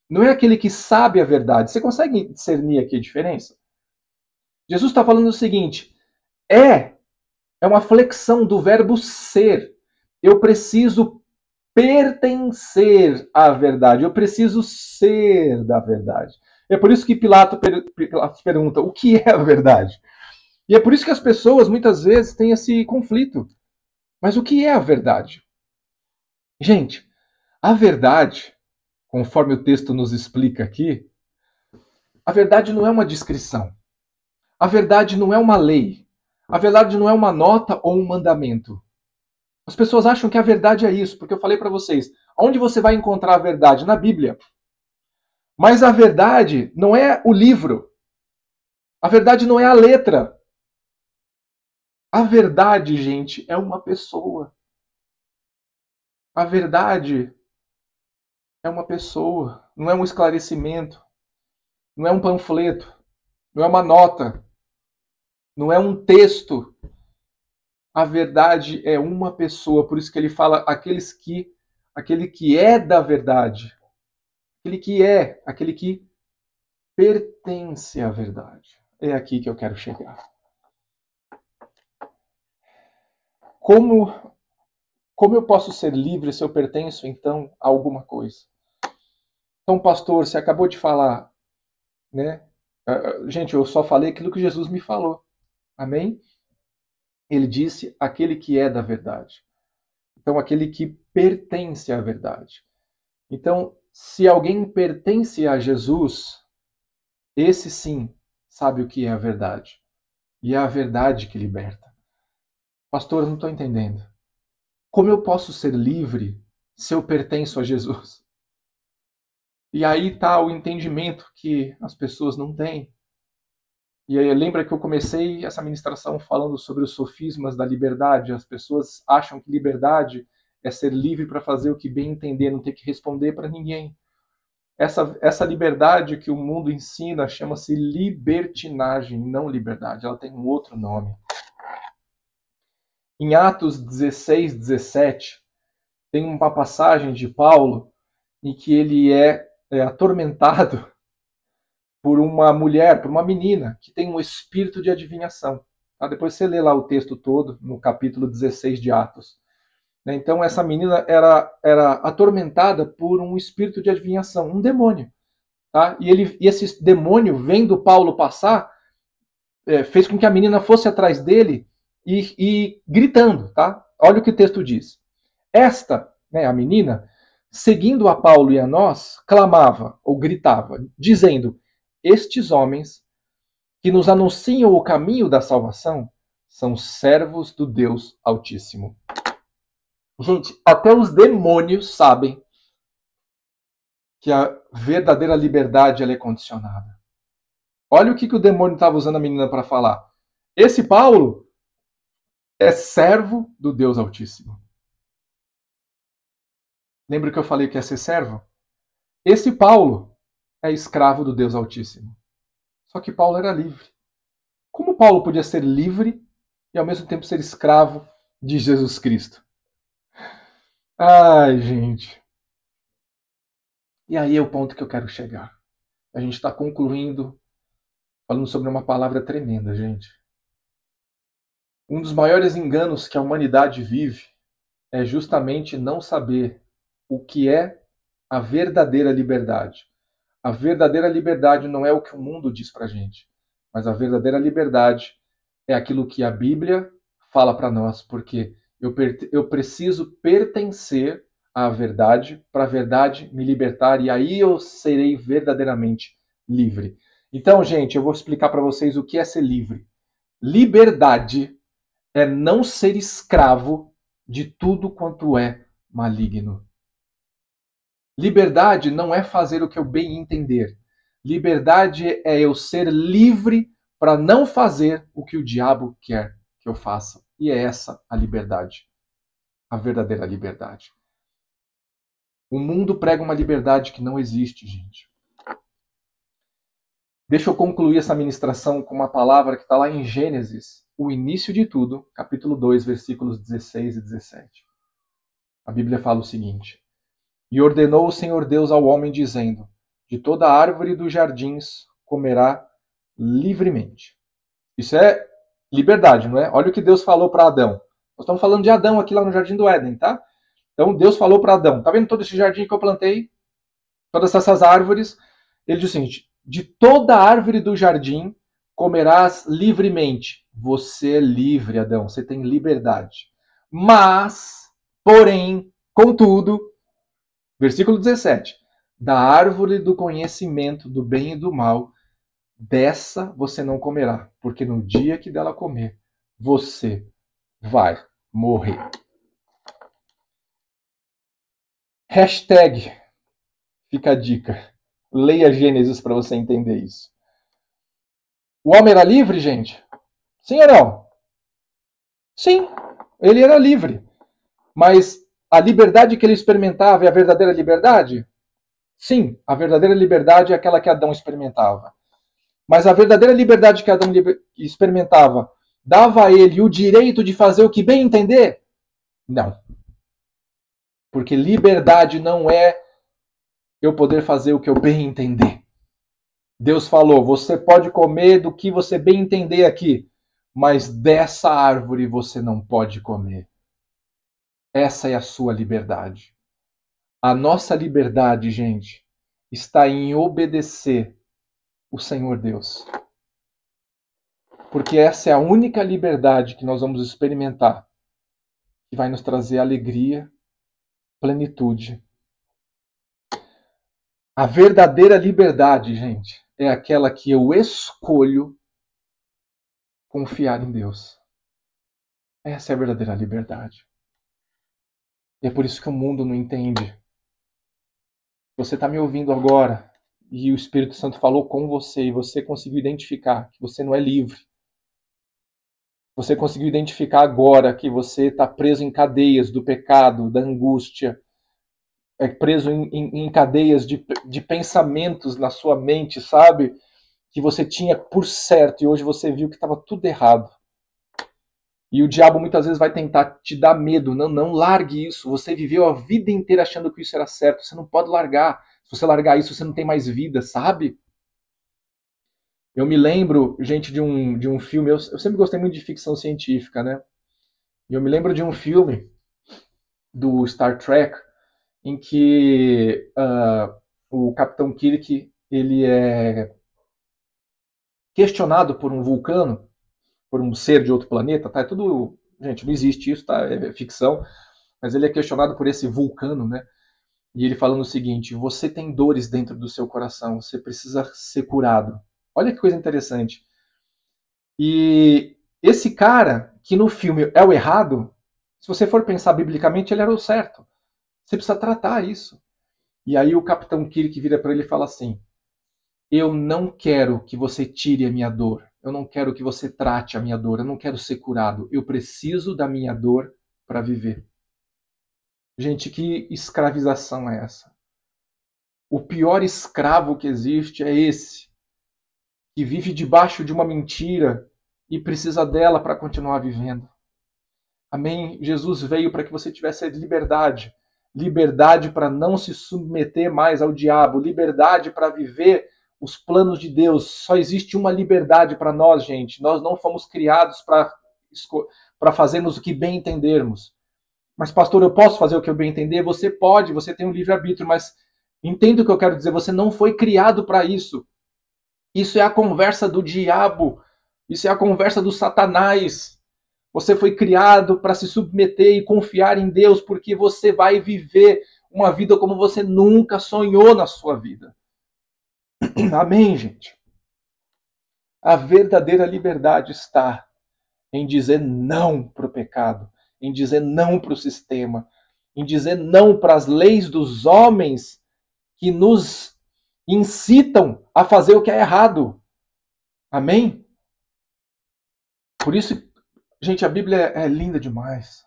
S1: Não é aquele que sabe a verdade. Você consegue discernir aqui a diferença? Jesus está falando o seguinte: é uma flexão do verbo ser. Eu preciso pertencer à verdade. Eu preciso ser da verdade. É por isso que Pilatos pergunta: o que é a verdade? E é por isso que as pessoas muitas vezes têm esse conflito. Mas o que é a verdade? Gente, a verdade, conforme o texto nos explica aqui, a verdade não é uma descrição. A verdade não é uma lei. A verdade não é uma nota ou um mandamento. As pessoas acham que a verdade é isso, porque eu falei para vocês, onde você vai encontrar a verdade? Na Bíblia. Mas a verdade não é o livro. A verdade não é a letra. A verdade, gente, é uma pessoa. A verdade é uma pessoa, não é um esclarecimento, não é um panfleto, não é uma nota, não é um texto. A verdade é uma pessoa, por isso que ele fala aquele que é da verdade, aquele que pertence à verdade. É aqui que eu quero chegar. Como eu posso ser livre se eu pertenço então a alguma coisa? Então, pastor, você acabou de falar, né? Gente, eu só falei aquilo que Jesus me falou. Amém? Ele disse aquele que é da verdade. Então, aquele que pertence à verdade. Então, se alguém pertence a Jesus, esse sim sabe o que é a verdade. E é a verdade que liberta. Pastor, eu não estou entendendo. Como eu posso ser livre se eu pertenço a Jesus? E aí está o entendimento que as pessoas não têm. E aí, lembra que eu comecei essa ministração falando sobre os sofismas da liberdade? As pessoas acham que liberdade é ser livre para fazer o que bem entender, não ter que responder para ninguém. Essa liberdade que o mundo ensina chama-se libertinagem, não liberdade. Ela tem um outro nome. Em Atos 16, 17, tem uma passagem de Paulo em que ele é atormentado por uma mulher, por uma menina, que tem um espírito de adivinhação. Tá? Depois você lê lá o texto todo, no capítulo 16 de Atos. Então, essa menina era atormentada por um espírito de adivinhação, um demônio. Tá? E esse demônio, vendo Paulo passar, fez com que a menina fosse atrás dele e gritando. Tá? Olha o que o texto diz. Esta, a menina, seguindo a Paulo e a nós, clamava ou gritava, dizendo: estes homens que nos anunciam o caminho da salvação são servos do Deus Altíssimo. Gente, até os demônios sabem que a verdadeira liberdade ela é condicionada. Olha o que o demônio estava usando a menina para falar. Esse Paulo é servo do Deus Altíssimo. Lembra que eu falei que é ser servo? Esse Paulo é escravo do Deus Altíssimo. Só que Paulo era livre. Como Paulo podia ser livre e ao mesmo tempo ser escravo de Jesus Cristo? Ai, gente. E aí é o ponto que eu quero chegar. A gente está concluindo falando sobre uma palavra tremenda, gente. Um dos maiores enganos que a humanidade vive é justamente não saber o que é a verdadeira liberdade. A verdadeira liberdade não é o que o mundo diz pra gente, mas a verdadeira liberdade é aquilo que a Bíblia fala para nós, porque eu preciso pertencer à verdade, para a verdade me libertar, e aí eu serei verdadeiramente livre. Então, gente, eu vou explicar para vocês o que é ser livre. Liberdade é não ser escravo de tudo quanto é maligno. Liberdade não é fazer o que eu bem entender. Liberdade é eu ser livre para não fazer o que o diabo quer que eu faça. E é essa a liberdade, a verdadeira liberdade. O mundo prega uma liberdade que não existe, gente. Deixa eu concluir essa ministração com uma palavra que está lá em Gênesis, o início de tudo, capítulo 2, versículos 16 e 17. A Bíblia fala o seguinte: e ordenou o Senhor Deus ao homem, dizendo: de toda árvore dos jardins comerá livremente. Isso é liberdade, não é? Olha o que Deus falou para Adão. Nós estamos falando de Adão aqui lá no Jardim do Éden, tá? Então Deus falou para Adão: tá vendo todo esse jardim que eu plantei? Todas essas árvores? Ele diz o seguinte: de toda árvore do jardim comerás livremente. Você é livre, Adão, você tem liberdade. Mas, porém, contudo, versículo 17: da árvore do conhecimento do bem e do mal, dessa você não comerá, porque no dia que dela comer, você vai morrer. Hashtag, fica a dica. Leia Gênesis para você entender isso. O homem era livre, gente? Sim ou não? Sim, ele era livre. Mas a liberdade que ele experimentava é a verdadeira liberdade? Sim, a verdadeira liberdade é aquela que Adão experimentava. Mas a verdadeira liberdade que Adão experimentava dava a ele o direito de fazer o que bem entender? Não. Porque liberdade não é eu poder fazer o que eu bem entender. Deus falou: você pode comer do que você bem entender aqui, mas dessa árvore você não pode comer. Essa é a sua liberdade. A nossa liberdade, gente, está em obedecer o Senhor Deus. Porque essa é a única liberdade que nós vamos experimentar, que vai nos trazer alegria, plenitude. A verdadeira liberdade, gente, é aquela que eu escolho confiar em Deus. Essa é a verdadeira liberdade. E é por isso que o mundo não entende. Você está me ouvindo agora e o Espírito Santo falou com você e você conseguiu identificar que você não é livre, você conseguiu identificar agora que você está preso em cadeias do pecado, da angústia, é preso em cadeias de pensamentos na sua mente, sabe? Que você tinha por certo e hoje você viu que estava tudo errado. E o diabo muitas vezes vai tentar te dar medo. Não, não largue isso. Você viveu a vida inteira achando que isso era certo. Você não pode largar. Se você largar isso, você não tem mais vida, sabe? Eu me lembro, gente, de um filme. Eu sempre gostei muito de ficção científica, né? E eu me lembro de um filme do Star Trek em que o Capitão Kirk ele é questionado por um vulcano, por um ser de outro planeta, tá? É tudo, gente, não existe isso, tá? É ficção, mas ele é questionado por esse vulcano, né? E ele falando o seguinte: você tem dores dentro do seu coração, você precisa ser curado. Olha que coisa interessante. E esse cara, que no filme é o errado, se você for pensar biblicamente, ele era o certo. Você precisa tratar isso. E aí o Capitão Kirk vira para ele e fala assim: eu não quero que você tire a minha dor. Eu não quero que você trate a minha dor. Eu não quero ser curado. Eu preciso da minha dor para viver. Gente, que escravização é essa? O pior escravo que existe é esse, que vive debaixo de uma mentira e precisa dela para continuar vivendo. Amém? Jesus veio para que você tivesse liberdade. Liberdade para não se submeter mais ao diabo. Liberdade para viver os planos de Deus. Só existe uma liberdade para nós, gente. Nós não fomos criados para fazermos o que bem entendermos. Mas, pastor, eu posso fazer o que eu bem entender? Você pode, você tem um livre-arbítrio, mas entenda o que eu quero dizer. Você não foi criado para isso. Isso é a conversa do diabo. Isso é a conversa do Satanás. Você foi criado para se submeter e confiar em Deus, porque você vai viver uma vida como você nunca sonhou na sua vida. Amém, gente? A verdadeira liberdade está em dizer não para o pecado, em dizer não para o sistema, em dizer não para as leis dos homens que nos incitam a fazer o que é errado. Amém? Por isso, gente, a Bíblia é linda demais.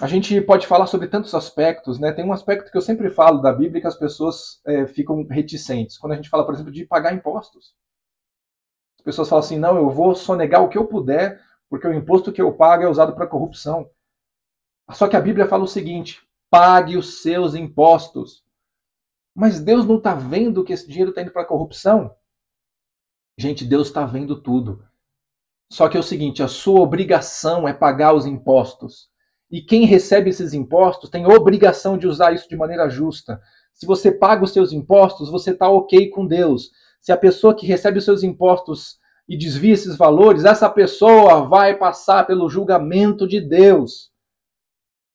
S1: A gente pode falar sobre tantos aspectos, né? Tem um aspecto que eu sempre falo da Bíblia que as pessoas ficam reticentes. Quando a gente fala, por exemplo, de pagar impostos. As pessoas falam assim, não, eu vou sonegar o que eu puder, porque o imposto que eu pago é usado para corrupção. Só que a Bíblia fala o seguinte, pague os seus impostos. Mas Deus não está vendo que esse dinheiro está indo para corrupção? Gente, Deus está vendo tudo. Só que é o seguinte, a sua obrigação é pagar os impostos. E quem recebe esses impostos tem obrigação de usar isso de maneira justa. Se você paga os seus impostos, você está ok com Deus. Se a pessoa que recebe os seus impostos e desvia esses valores, essa pessoa vai passar pelo julgamento de Deus.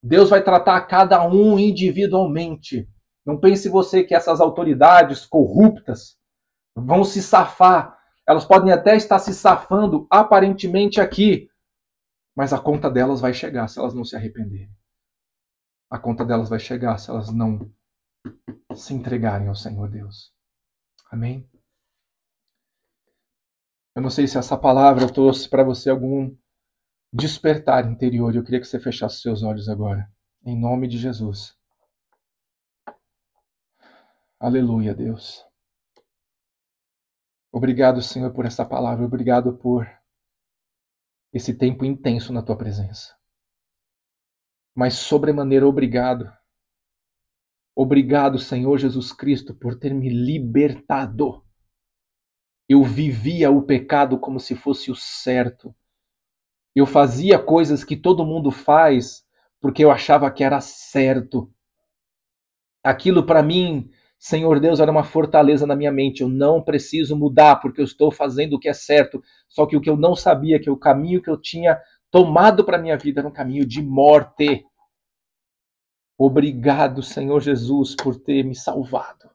S1: Deus vai tratar cada um individualmente. Não pense você que essas autoridades corruptas vão se safar. Elas podem até estar se safando aparentemente aqui, mas a conta delas vai chegar se elas não se arrependerem. A conta delas vai chegar se elas não se entregarem ao Senhor Deus. Amém? Eu não sei se essa palavra trouxe para você algum despertar interior. Eu queria que você fechasse seus olhos agora. Em nome de Jesus. Aleluia, Deus. Obrigado, Senhor, por essa palavra. Obrigado por esse tempo intenso na tua presença. Mas sobremaneira, obrigado. Obrigado, Senhor Jesus Cristo, por ter me libertado. Eu vivia o pecado como se fosse o certo. Eu fazia coisas que todo mundo faz porque eu achava que era certo. Aquilo para mim, Senhor Deus, era uma fortaleza na minha mente. Eu não preciso mudar porque eu estou fazendo o que é certo. Só que o que eu não sabia, que o caminho que eu tinha tomado para minha vida era um caminho de morte. Obrigado, Senhor Jesus, por ter me salvado.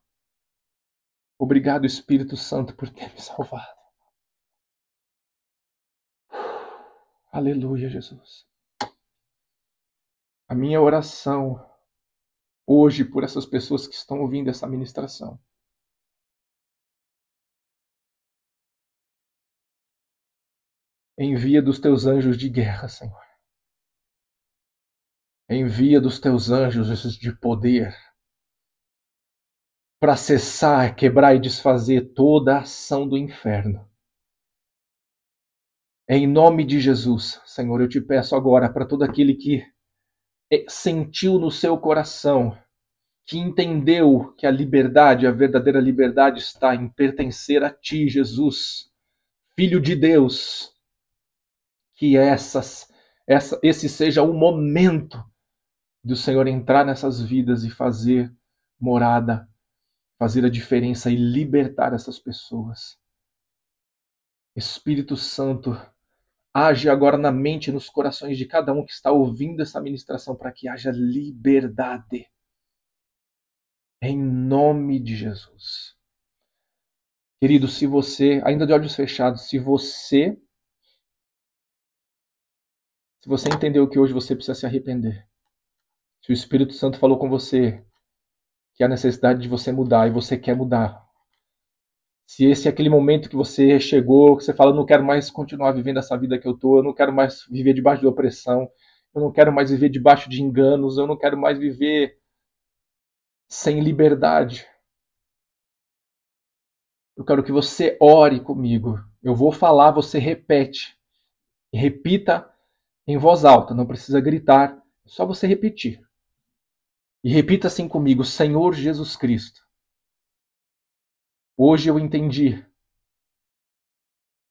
S1: Obrigado, Espírito Santo, por ter me salvado. Aleluia, Jesus. A minha oração hoje por essas pessoas que estão ouvindo essa ministração Envia dos teus anjos de guerra, Senhor. Envia dos teus anjos de poder para cessar, quebrar e desfazer toda a ação do inferno. Em nome de Jesus, Senhor, eu te peço agora para todo aquele que sentiu no seu coração, que entendeu que a liberdade, a verdadeira liberdade está em pertencer a ti, Jesus, Filho de Deus, que esse seja o momento do Senhor entrar nessas vidas e fazer morada, fazer a diferença e libertar essas pessoas. Espírito Santo, age agora na mente e nos corações de cada um que está ouvindo essa ministração para que haja liberdade. Em nome de Jesus. Querido, se você, ainda de olhos fechados, se você entendeu que hoje você precisa se arrepender, se o Espírito Santo falou com você que há necessidade de você mudar e você quer mudar, se esse é aquele momento que você chegou, que você fala, eu não quero mais continuar vivendo essa vida que eu tô, eu não quero mais viver debaixo de opressão, eu não quero mais viver debaixo de enganos, eu não quero mais viver sem liberdade. Eu quero que você ore comigo. Eu vou falar, você repete. E repita em voz alta, não precisa gritar, é só você repetir. E repita assim comigo, Senhor Jesus Cristo. Hoje eu entendi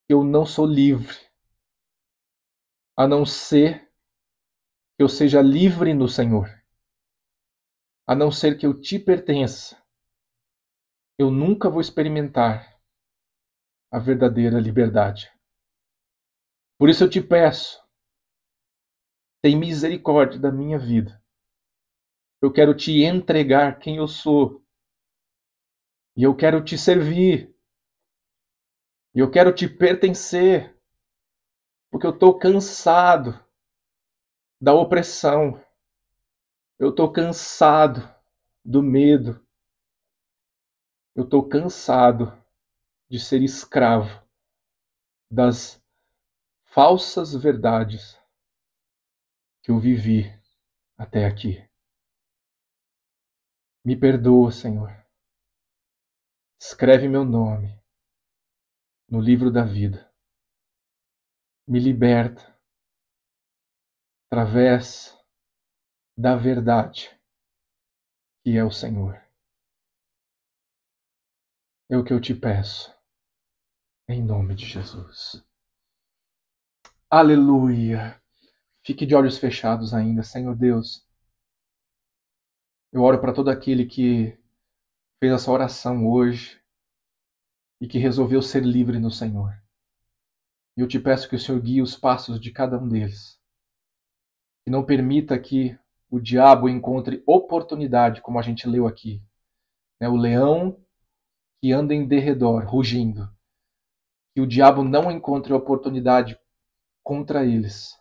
S1: que eu não sou livre, a não ser que eu seja livre no Senhor. A não ser que eu te pertença. Eu nunca vou experimentar a verdadeira liberdade. Por isso eu te peço, tem misericórdia da minha vida. Eu quero te entregar quem eu sou. E eu quero te servir. E eu quero te pertencer. Porque eu estou cansado da opressão. Eu estou cansado do medo. Eu estou cansado de ser escravo das falsas verdades que eu vivi até aqui. Me perdoa, Senhor. Escreve meu nome no livro da vida. Me liberta através da verdade que é o Senhor. É o que eu te peço, em nome de Jesus. Aleluia! Fique de olhos fechados ainda, Senhor Deus. Eu oro para todo aquele que fez essa oração hoje e que resolveu ser livre no Senhor. E eu te peço que o Senhor guie os passos de cada um deles. Que não permita que o diabo encontre oportunidade, como a gente leu aqui. O leão que anda em derredor, rugindo. Que o diabo não encontre oportunidade contra eles,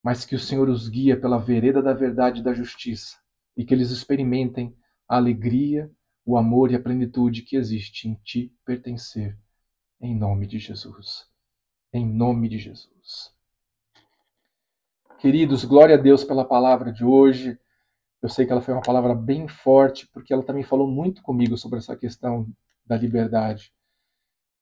S1: mas que o Senhor os guia pela vereda da verdade e da justiça, e que eles experimentem a alegria, o amor e a plenitude que existe em ti pertencer, em nome de Jesus. Em nome de Jesus. Queridos, glória a Deus pela palavra de hoje. Eu sei que ela foi uma palavra bem forte, porque ela também falou muito comigo sobre essa questão da liberdade.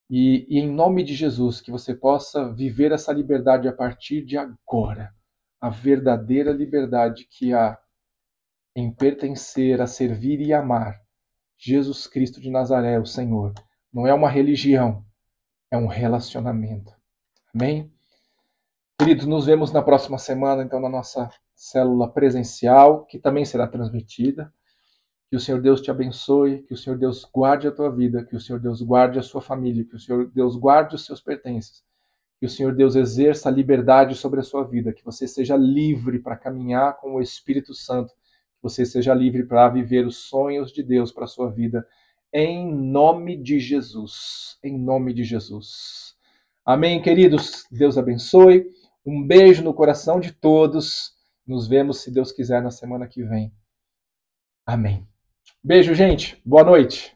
S1: E em nome de Jesus, que você possa viver essa liberdade a partir de agora. A verdadeira liberdade que há em pertencer, a servir e amar Jesus Cristo de Nazaré, o Senhor. Não é uma religião, é um relacionamento. Amém? Queridos, nos vemos na próxima semana, então, na nossa célula presencial, que também será transmitida. Que o Senhor Deus te abençoe, que o Senhor Deus guarde a tua vida, que o Senhor Deus guarde a sua família, que o Senhor Deus guarde os seus pertences, que o Senhor Deus exerça a liberdade sobre a sua vida, que você seja livre para caminhar com o Espírito Santo, que você seja livre para viver os sonhos de Deus para a sua vida, em nome de Jesus. Em nome de Jesus. Amém, queridos? Deus abençoe. Um beijo no coração de todos. Nos vemos, se Deus quiser, na semana que vem. Amém. Beijo, gente. Boa noite.